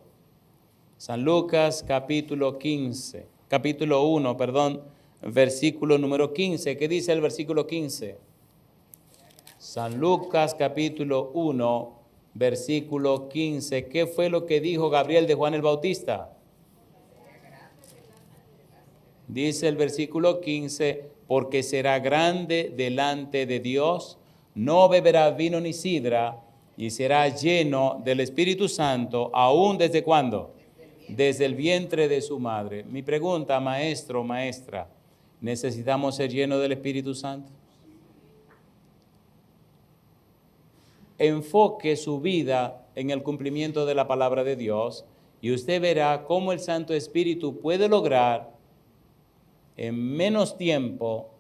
San Lucas capítulo 1, versículo número 15. ¿Qué dice el versículo 15? San Lucas capítulo 1, versículo 15. ¿Qué fue lo que dijo Gabriel de Juan el Bautista? Dice el versículo 15, porque será grande delante de Dios, no beberá vino ni sidra, y será lleno del Espíritu Santo, ¿aún desde cuándo? Desde el vientre de su madre. Mi pregunta, maestro, maestra, ¿necesitamos ser llenos del Espíritu Santo? Enfoque su vida en el cumplimiento de la palabra de Dios y usted verá cómo el Santo Espíritu puede lograr en menos tiempo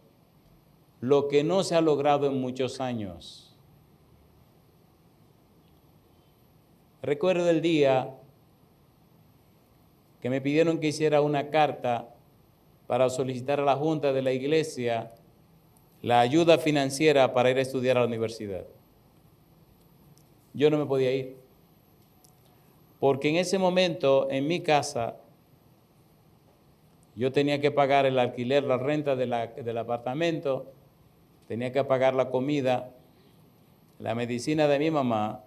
lo que no se ha logrado en muchos años. Recuerdo el día que me pidieron que hiciera una carta para solicitar a la Junta de la Iglesia la ayuda financiera para ir a estudiar a la universidad. Yo no me podía ir, porque en ese momento en mi casa yo tenía que pagar el alquiler, la renta del apartamento, tenía que pagar la comida, la medicina de mi mamá,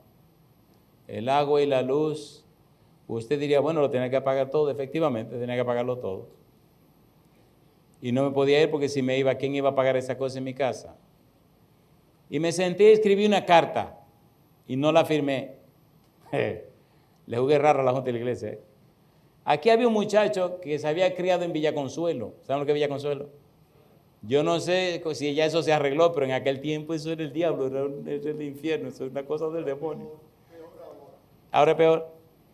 el agua y la luz. Usted diría, bueno, lo tenía que pagar todo. Efectivamente, tenía que pagarlo todo. Y no me podía ir porque si me iba, ¿quién iba a pagar esa cosa en mi casa? Y me senté y escribí una carta y no la firmé. Le jugué raro a la Junta de la Iglesia. Aquí había un muchacho que se había criado en Villa Consuelo. ¿Saben lo que es Villa Consuelo? Yo no sé si ya eso se arregló, pero en aquel tiempo eso era el diablo, era el infierno, eso es una cosa del demonio. Ahora es peor.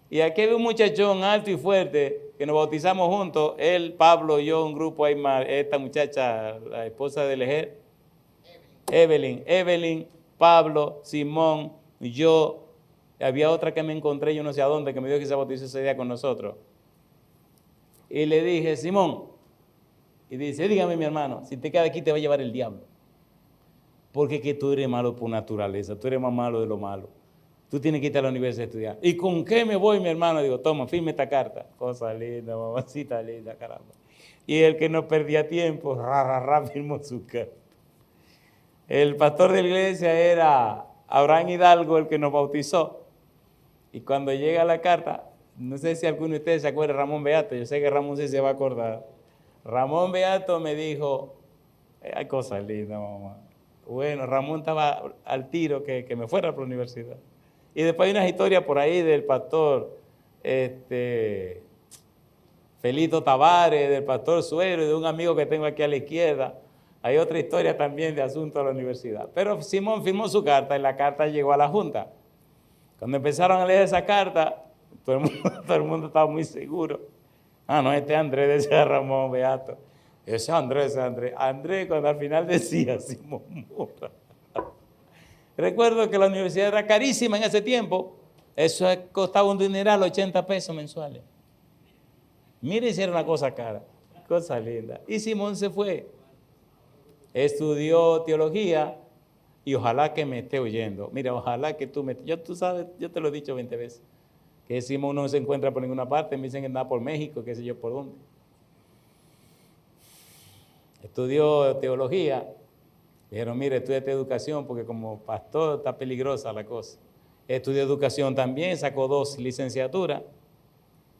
Y aquí había un muchachón alto y fuerte que nos bautizamos juntos, él, Pablo, yo, un grupo ahí más, esta muchacha, la esposa del Ejer, Evelyn, Pablo, Simón, yo, había otra que me encontré, yo no sé a dónde, que me dijo que se bautizó ese día con nosotros. Y le dije, Simón, y dice, dígame mi hermano, si te quedas aquí te va a llevar el diablo. Porque que tú eres malo por naturaleza, tú eres más malo de lo malo. Tú tienes que ir a la universidad a estudiar. ¿Y con qué me voy, mi hermano? Digo, toma, firme esta carta. Cosa linda, mamacita linda, caramba. Y el que no perdía tiempo, firmó su carta. El pastor de la iglesia era Abraham Hidalgo, el que nos bautizó. Y cuando llega la carta, no sé si alguno de ustedes se acuerda de Ramón Beato, yo sé que Ramón sí se va a acordar. Ramón Beato me dijo, hay cosas lindas, mamá. Bueno, Ramón estaba al tiro que me fuera para la universidad. Y después hay unas historias por ahí del pastor Felito Tavares, del pastor Suero y de un amigo que tengo aquí a la izquierda. Hay otra historia también de asunto a la universidad. Pero Simón firmó su carta y la carta llegó a la Junta. Cuando empezaron a leer esa carta, todo el mundo estaba muy seguro. Ah, no, Andrés, decía Ramón Beato. Ese Andrés. Andrés cuando al final decía Simón Mora. Recuerdo que la universidad era carísima en ese tiempo. Eso costaba un dineral, 80 pesos mensuales. Mire si era una cosa cara, cosa linda. Y Simón se fue. Estudió teología y ojalá que me esté oyendo. Mira, ojalá que tú sabes, yo te lo he dicho 20 veces, que Simón no se encuentra por ninguna parte, me dicen que anda por México, qué sé yo por dónde. Estudió teología. Dijeron, mire, estudia educación porque como pastor está peligrosa la cosa. Estudió educación también, sacó 2 licenciaturas.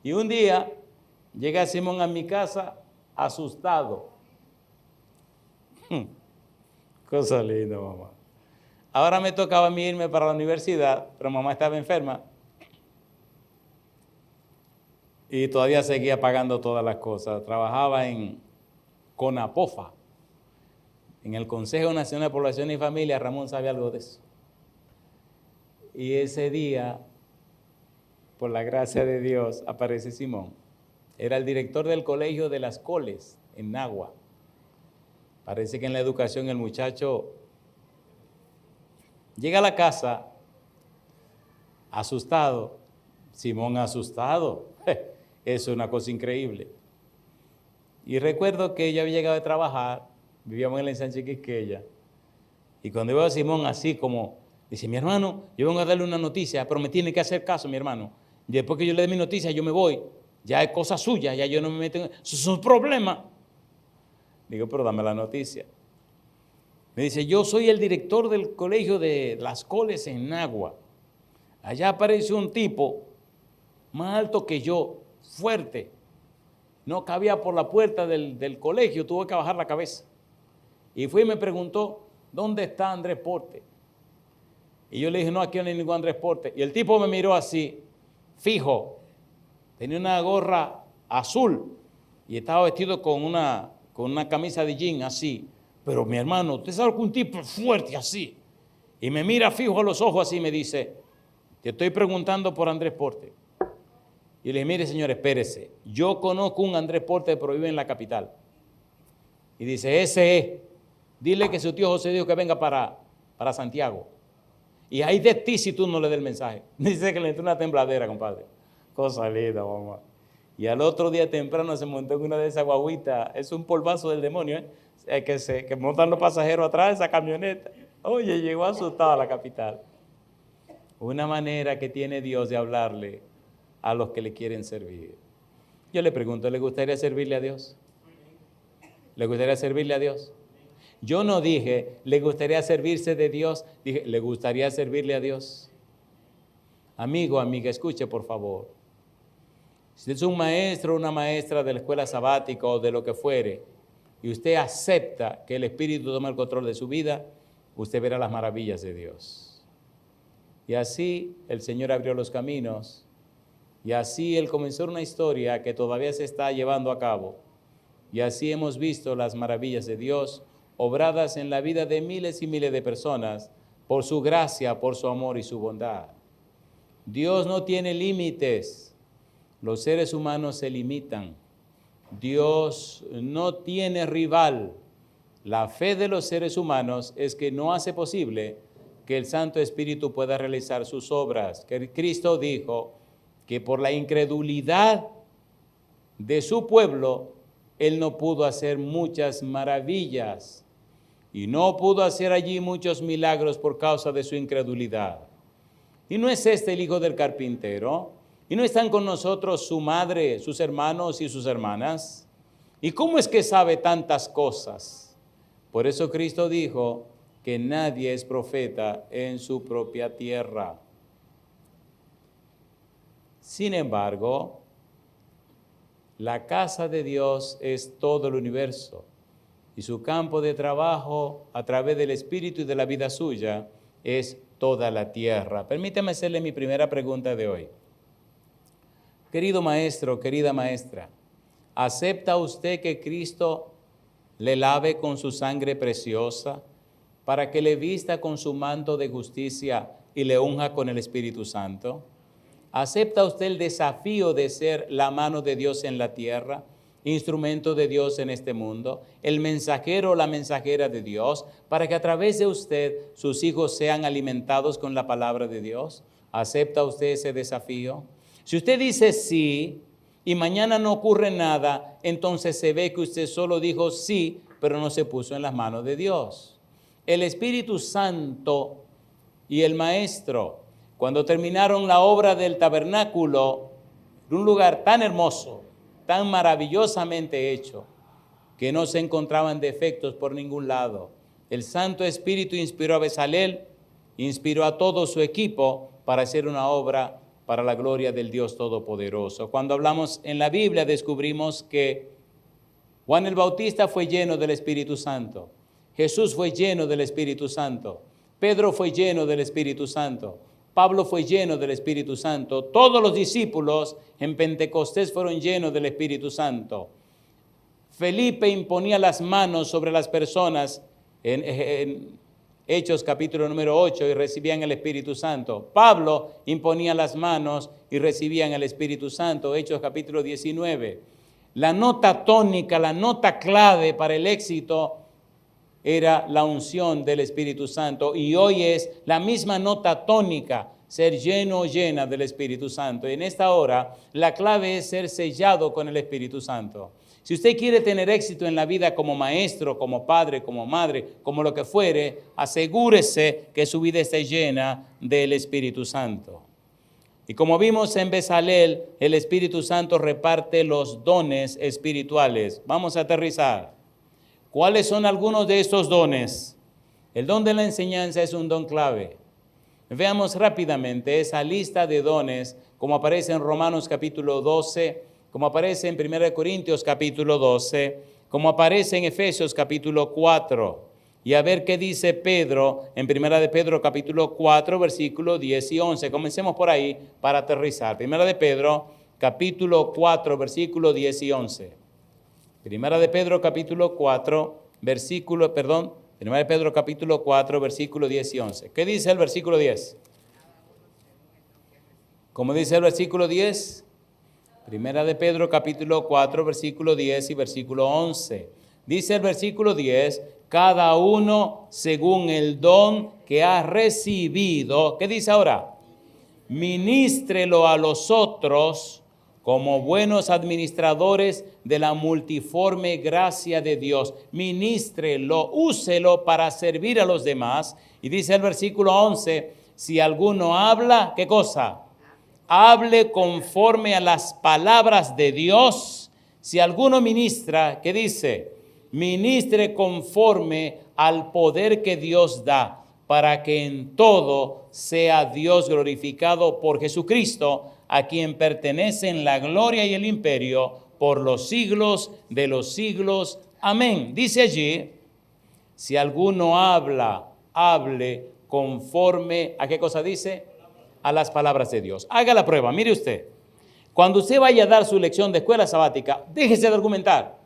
Y un día llega Simón a mi casa asustado. Cosa linda, mamá. Ahora me tocaba a mí irme para la universidad, pero mamá estaba enferma. Y todavía seguía pagando todas las cosas. Trabajaba en CONAPOFA. En el Consejo Nacional de Población y Familia, Ramón sabe algo de eso. Y ese día, por la gracia de Dios, aparece Simón. Era el director del colegio de las Coles, en Nagua. Parece que en la educación el muchacho llega a la casa asustado. Simón asustado. Es una cosa increíble. Y recuerdo que yo había llegado de trabajar, vivíamos en la Ensanche Quisqueya, y cuando veo a Simón así como, dice, mi hermano, yo vengo a darle una noticia, pero me tiene que hacer caso, mi hermano. Y después que yo le dé mi noticia, yo me voy. Ya es cosa suya, ya yo no me meto en eso. Eso es un problema. Digo, pero dame la noticia. Me dice, yo soy el director del colegio de Las Coles en Nagua. Allá apareció un tipo más alto que yo, fuerte. No cabía por la puerta del colegio, tuve que bajar la cabeza. Y fui y me preguntó, ¿dónde está Andrés Porte? Y yo le dije, no, aquí no hay ningún Andrés Porte. Y el tipo me miró así, fijo. Tenía una gorra azul y estaba vestido con una camisa de jean así. Pero mi hermano, usted sabe que un tipo fuerte así. Y me mira fijo a los ojos así y me dice, te estoy preguntando por Andrés Porte. Y le dije, mire señor, espérese. Yo conozco un Andrés Porte, pero vive en la capital. Y dice, ese es. Dile que su tío José dijo que venga para Santiago. Y ahí de ti si tú no le das el mensaje. Dice que le entró una tembladera, compadre. Cosa linda, mamá. Y al otro día temprano se montó en una de esas guaguitas. Es un polvazo del demonio, que montan los pasajeros atrás de esa camioneta. Oye, llegó asustado a la capital. Una manera que tiene Dios de hablarle a los que le quieren servir. Yo le pregunto, ¿le gustaría servirle a Dios? ¿Le gustaría servirle a Dios? Yo no dije, ¿le gustaría servirse de Dios? Dije, ¿le gustaría servirle a Dios? Amigo, amiga, escuche por favor. Si es un maestro o una maestra de la escuela sabática o de lo que fuere, y usted acepta que el Espíritu tome el control de su vida, usted verá las maravillas de Dios. Y así el Señor abrió los caminos, y así Él comenzó una historia que todavía se está llevando a cabo. Y así hemos visto las maravillas de Dios obradas en la vida de miles y miles de personas por su gracia, por su amor y su bondad. Dios no tiene límites. Los seres humanos se limitan. Dios no tiene rival. La fe de los seres humanos es que no hace posible que el Santo Espíritu pueda realizar sus obras. Que Cristo dijo que por la incredulidad de su pueblo, Él no pudo hacer muchas maravillas y no pudo hacer allí muchos milagros por causa de su incredulidad. ¿Y no es este el hijo del carpintero? ¿Y no están con nosotros su madre, sus hermanos y sus hermanas? ¿Y cómo es que sabe tantas cosas? Por eso Cristo dijo que nadie es profeta en su propia tierra. Sin embargo, la casa de Dios es todo el universo y su campo de trabajo a través del Espíritu y de la vida suya es toda la tierra. Permítame hacerle mi primera pregunta de hoy. Querido maestro, querida maestra, ¿acepta usted que Cristo le lave con su sangre preciosa para que le vista con su manto de justicia y le unja con el Espíritu Santo? ¿Acepta usted el desafío de ser la mano de Dios en la tierra instrumento de Dios en este mundo, el mensajero o la mensajera de Dios, para que a través de usted sus hijos sean alimentados con la palabra de Dios? ¿Acepta usted ese desafío? Si usted dice sí y mañana no ocurre nada, entonces se ve que usted solo dijo sí, pero no se puso en las manos de Dios. El Espíritu Santo y el Maestro, cuando terminaron la obra del tabernáculo, en un lugar tan hermoso, tan maravillosamente hecho, que no se encontraban defectos por ningún lado, el Santo Espíritu inspiró a Bezalel, inspiró a todo su equipo para hacer una obra para la gloria del Dios Todopoderoso. Cuando hablamos en la Biblia, descubrimos que Juan el Bautista fue lleno del Espíritu Santo, Jesús fue lleno del Espíritu Santo, Pedro fue lleno del Espíritu Santo, Pablo fue lleno del Espíritu Santo, todos los discípulos en Pentecostés fueron llenos del Espíritu Santo. Felipe imponía las manos sobre las personas en Hechos capítulo número 8 y recibían el Espíritu Santo. Pablo imponía las manos y recibían el Espíritu Santo. Hechos capítulo 19. La nota tónica, la nota clave para el éxito era la unción del Espíritu Santo, y hoy es la misma nota tónica, ser lleno o llena del Espíritu Santo. Y en esta hora la clave es ser sellado con el Espíritu Santo. Si usted quiere tener éxito en la vida como maestro, como padre, como madre, como lo que fuere, asegúrese que su vida esté llena del Espíritu Santo. Y como vimos en Bezalel, el Espíritu Santo reparte los dones espirituales. Vamos a aterrizar. ¿Cuáles son algunos de estos dones? El don de la enseñanza es un don clave. Veamos rápidamente esa lista de dones, como aparece en Romanos capítulo 12, como aparece en 1 Corintios capítulo 12, como aparece en Efesios capítulo 4. Y a ver qué dice Pedro en 1 de Pedro capítulo 4, versículos 10 y 11. Comencemos por ahí para aterrizar. 1 de Pedro capítulo 4, versículos 10 y 11. 1 de Pedro capítulo 4, versículo 10 y 11. ¿Qué dice el versículo 10? ¿Cómo dice el versículo 10? 1 de Pedro capítulo 4, versículo 10 y versículo 11. Dice el versículo 10, cada uno según el don que ha recibido. ¿Qué dice ahora? Ministrelo a los otros como buenos administradores de la multiforme gracia de Dios. Ministrelo, úselo para servir a los demás. Y dice el versículo 11, si alguno habla, ¿qué cosa? Hable conforme a las palabras de Dios. Si alguno ministra, ¿qué dice? Ministre conforme al poder que Dios da, para que en todo sea Dios glorificado por Jesucristo, a quien pertenecen la gloria y el imperio por los siglos de los siglos. Amén. Dice allí, si alguno habla, hable conforme, ¿a qué cosa dice? A las palabras de Dios. Haga la prueba, mire usted. Cuando usted vaya a dar su lección de escuela sabática, déjese de argumentar.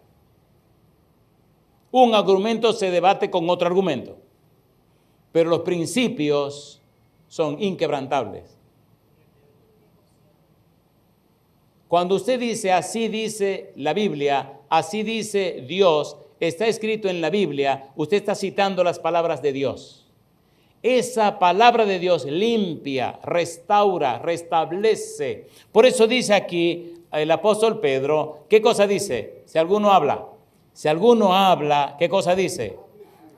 Un argumento se debate con otro argumento, pero los principios son inquebrantables. Cuando usted dice, así dice la Biblia, así dice Dios, está escrito en la Biblia, usted está citando las palabras de Dios. Esa palabra de Dios limpia, restaura, restablece. Por eso dice aquí el apóstol Pedro, ¿qué cosa dice? Si alguno habla, ¿qué cosa dice?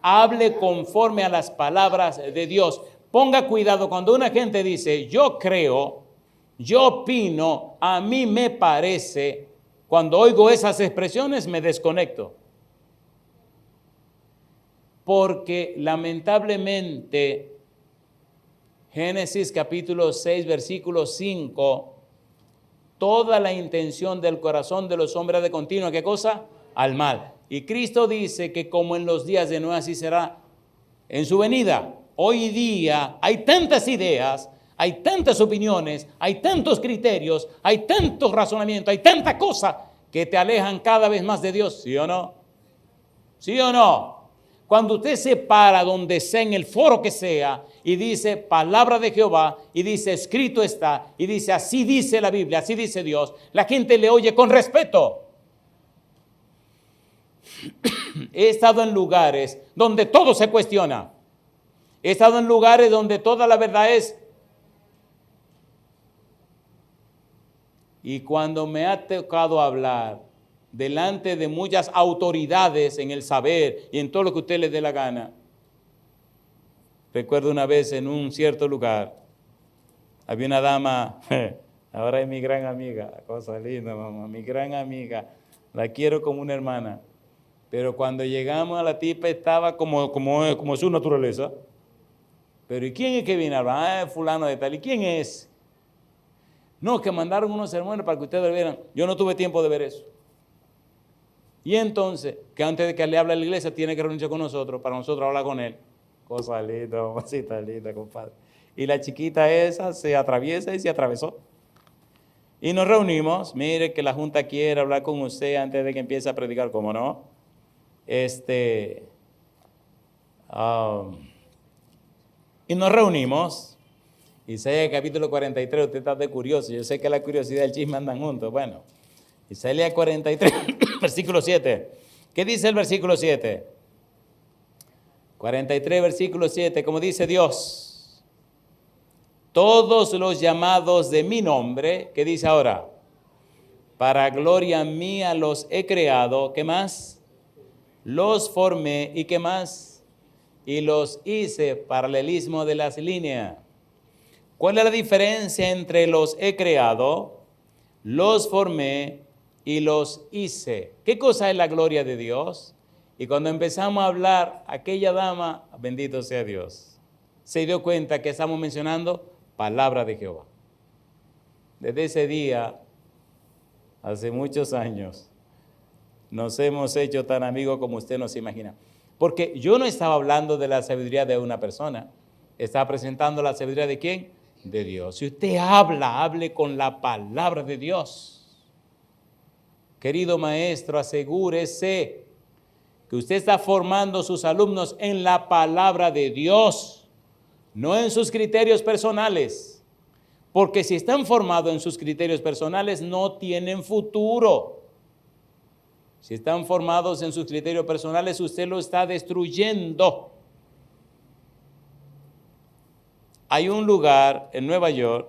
Hable conforme a las palabras de Dios. Ponga cuidado cuando una gente dice, yo creo, yo opino, a mí me parece. Cuando oigo esas expresiones me desconecto. Porque lamentablemente, Génesis capítulo 6, versículo 5, toda la intención del corazón de los hombres de continuo, ¿qué cosa? Al mal. Y Cristo dice que como en los días de Noé, así será en su venida. Hoy día hay tantas ideas, hay tantas opiniones, hay tantos criterios, hay tantos razonamientos, hay tanta cosa que te alejan cada vez más de Dios. ¿Sí o no? ¿Sí o no? Cuando usted se para donde sea, en el foro que sea, y dice palabra de Jehová, y dice escrito está, y dice así dice la Biblia, así dice Dios, la gente le oye con respeto. He estado en lugares donde todo se cuestiona. He estado en lugares donde toda la verdad es. Y cuando me ha tocado hablar delante de muchas autoridades en el saber y en todo lo que a usted le dé la gana, recuerdo una vez en un cierto lugar, había una dama, ahora es mi gran amiga, cosa linda, mamá, mi gran amiga, la quiero como una hermana, pero cuando llegamos a la tipa estaba como su naturaleza. Pero ¿y quién es que viene a hablar? Fulano de tal. ¿Y quién es? No, que mandaron unos sermones para que ustedes lo vieran. Yo no tuve tiempo de ver eso. Y entonces, que antes de que le hable a la iglesia, tiene que reunirse con nosotros, para nosotros hablar con él. Cosa linda, mamacita linda, compadre. Y la chiquita esa se atraviesa y se atravesó. Y nos reunimos. Mire que la junta quiere hablar con usted antes de que empiece a predicar, ¿cómo no? Y nos reunimos. Isaías capítulo 43, usted está de curioso. Yo sé que la curiosidad y el chisme andan juntos. Bueno, Isaías 43, versículo 7. ¿Qué dice el versículo 7? 43, versículo 7, como dice Dios. Todos los llamados de mi nombre, ¿qué dice ahora? Para gloria mía los he creado. ¿Qué más? Los formé. ¿Y qué más? Y los hice, paralelismo de las líneas. ¿Cuál es la diferencia entre los he creado, los formé y los hice? ¿Qué cosa es la gloria de Dios? Y cuando empezamos a hablar, aquella dama, bendito sea Dios, se dio cuenta que estamos mencionando palabra de Jehová. Desde ese día, hace muchos años, nos hemos hecho tan amigos como usted no se imagina. Porque yo no estaba hablando de la sabiduría de una persona, estaba presentando la sabiduría de ¿quién? De Dios. Si usted hable con la palabra de Dios. Querido maestro, asegúrese que usted está formando sus alumnos en la palabra de Dios, no en sus criterios personales. Porque si están formados en sus criterios personales, no tienen futuro. Si están formados en sus criterios personales, usted lo está destruyendo. Hay un lugar en Nueva York,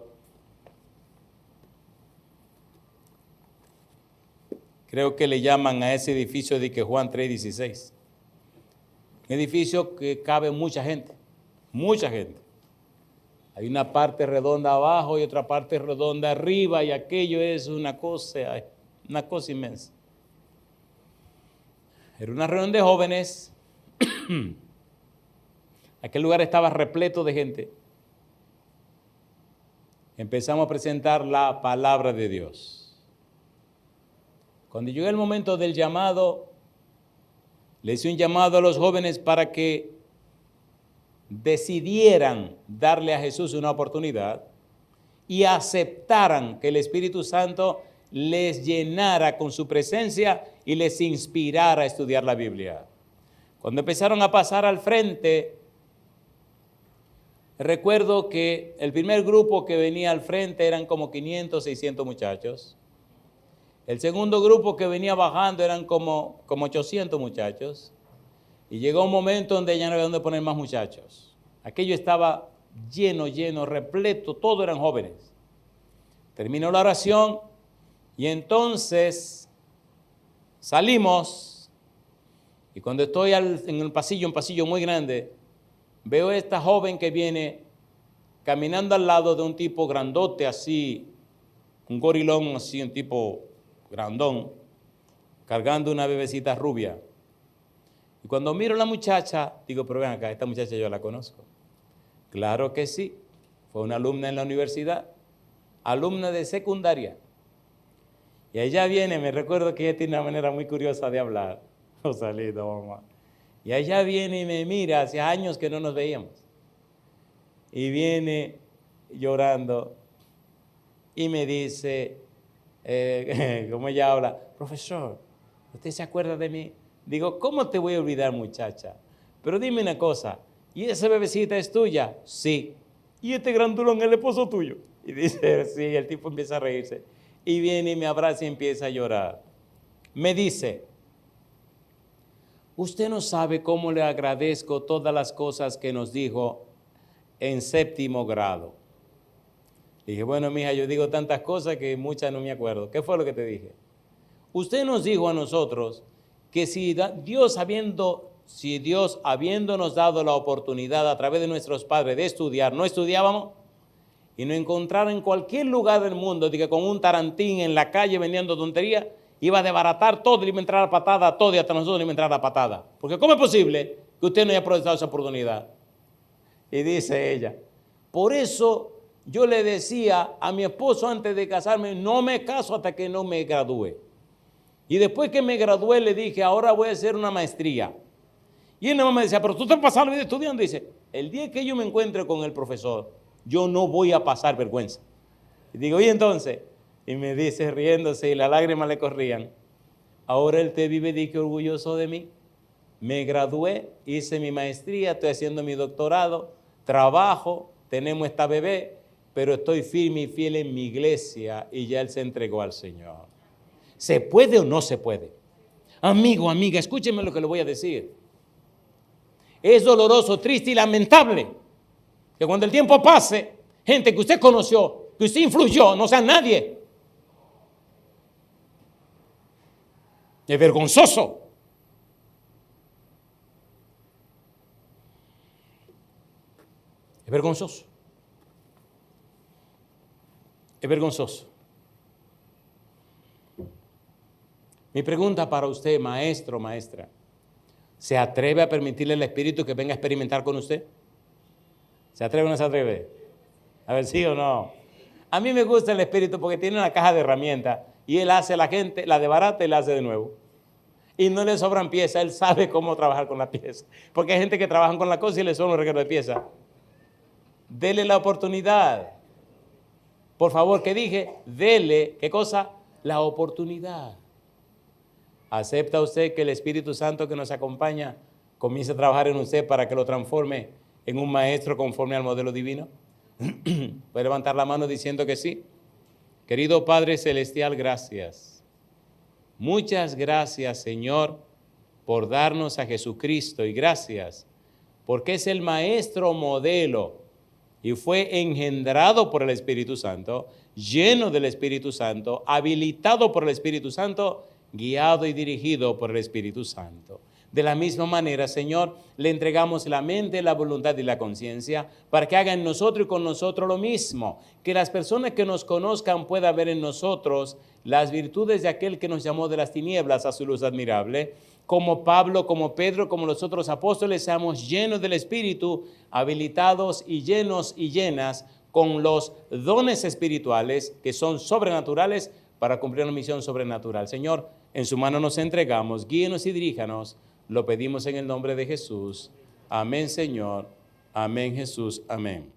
creo que le llaman a ese edificio de que Juan 3:16. Un edificio que cabe mucha gente, mucha gente. Hay una parte redonda abajo y otra parte redonda arriba y aquello es una cosa inmensa. Era una reunión de jóvenes. Aquel lugar estaba repleto de gente. Empezamos a presentar la palabra de Dios. Cuando llegó el momento del llamado, le hice un llamado a los jóvenes para que decidieran darle a Jesús una oportunidad y aceptaran que el Espíritu Santo les llenara con su presencia y les inspirara a estudiar la Biblia. Cuando empezaron a pasar al frente, recuerdo que el primer grupo que venía al frente eran como 500, 600 muchachos. El segundo grupo que venía bajando eran como 800 muchachos. Y llegó un momento donde ya no había dónde poner más muchachos. Aquello estaba lleno, repleto, todos eran jóvenes. Terminó la oración y entonces salimos. Y cuando estoy en el pasillo, un pasillo muy grande, veo a esta joven que viene caminando al lado de un tipo grandote así, un gorilón así, un tipo grandón, cargando una bebecita rubia. Y cuando miro a la muchacha, digo, pero ven acá, esta muchacha yo la conozco. Claro que sí, fue una alumna en la universidad, alumna de secundaria. Y ella viene, me recuerdo que ella tiene una manera muy curiosa de hablar. Rosalito, mamá. Y ella viene y me mira, hace años que no nos veíamos. Y viene llorando y me dice, como ella habla, profesor, ¿usted se acuerda de mí? Digo, ¿cómo te voy a olvidar, muchacha? Pero dime una cosa, ¿y esa bebecita es tuya? Sí. ¿Y este grandulón es el esposo tuyo? Y dice, sí, el tipo empieza a reírse. Y viene y me abraza y empieza a llorar. Me dice, Usted no sabe cómo le agradezco todas las cosas que nos dijo en 7º grado. Dije, bueno, mija, yo digo tantas cosas que muchas no me acuerdo. ¿Qué fue lo que te dije? Usted nos dijo a nosotros que si Dios habiéndonos dado la oportunidad a través de nuestros padres de estudiar, no estudiábamos y nos encontrara en cualquier lugar del mundo, de que con un tarantín en la calle vendiendo tonterías, iba a desbaratar todo y le iba a entrar a patada a todo y hasta nosotros le iba a entrar a patada. Porque ¿cómo es posible que usted no haya aprovechado esa oportunidad? Y dice ella, por eso yo le decía a mi esposo antes de casarme, no me caso hasta que no me gradúe. Y después que me gradué le dije, ahora voy a hacer una maestría. Y él no me decía, pero tú te has pasado la vida estudiando. Dice, el día que yo me encuentre con el profesor, yo no voy a pasar vergüenza. Y digo, ¿y entonces? Y me dice riéndose y las lágrimas le corrían. Ahora él te vive y que orgulloso de mí. Me gradué, hice mi maestría, estoy haciendo mi doctorado, trabajo, tenemos esta bebé, pero estoy firme y fiel en mi iglesia y ya él se entregó al Señor. ¿Se puede o no se puede? Amigo, amiga, escúcheme lo que le voy a decir. Es doloroso, triste y lamentable que cuando el tiempo pase, gente que usted conoció, que usted influyó, no sea nadie. Es vergonzoso. Es vergonzoso. Es vergonzoso. Mi pregunta para usted, maestro, maestra, ¿se atreve a permitirle al Espíritu que venga a experimentar con usted? ¿Se atreve o no se atreve? A ver, ¿sí o no? A mí me gusta el Espíritu porque tiene una caja de herramientas y él hace a la gente, la desbarata y la hace de nuevo. Y no le sobran piezas, él sabe cómo trabajar con las piezas. Porque hay gente que trabaja con la cosa y le sobran un reguero de piezas. Dele la oportunidad. Por favor, ¿qué dije? Dele, ¿qué cosa? La oportunidad. ¿Acepta usted que el Espíritu Santo que nos acompaña comience a trabajar en usted para que lo transforme en un maestro conforme al modelo divino? ¿Puede levantar la mano diciendo que sí? Querido Padre Celestial, gracias. Muchas gracias, Señor, por darnos a Jesucristo y gracias porque es el maestro modelo y fue engendrado por el Espíritu Santo, lleno del Espíritu Santo, habilitado por el Espíritu Santo, guiado y dirigido por el Espíritu Santo. De la misma manera, Señor, le entregamos la mente, la voluntad y la conciencia para que haga en nosotros y con nosotros lo mismo. Que las personas que nos conozcan puedan ver en nosotros las virtudes de aquel que nos llamó de las tinieblas a su luz admirable. Como Pablo, como Pedro, como los otros apóstoles, seamos llenos del Espíritu, habilitados y llenos y llenas con los dones espirituales que son sobrenaturales para cumplir una misión sobrenatural. Señor, en su mano nos entregamos, guíenos y diríjanos. Lo pedimos en el nombre de Jesús. Amén, Señor. Amén, Jesús. Amén.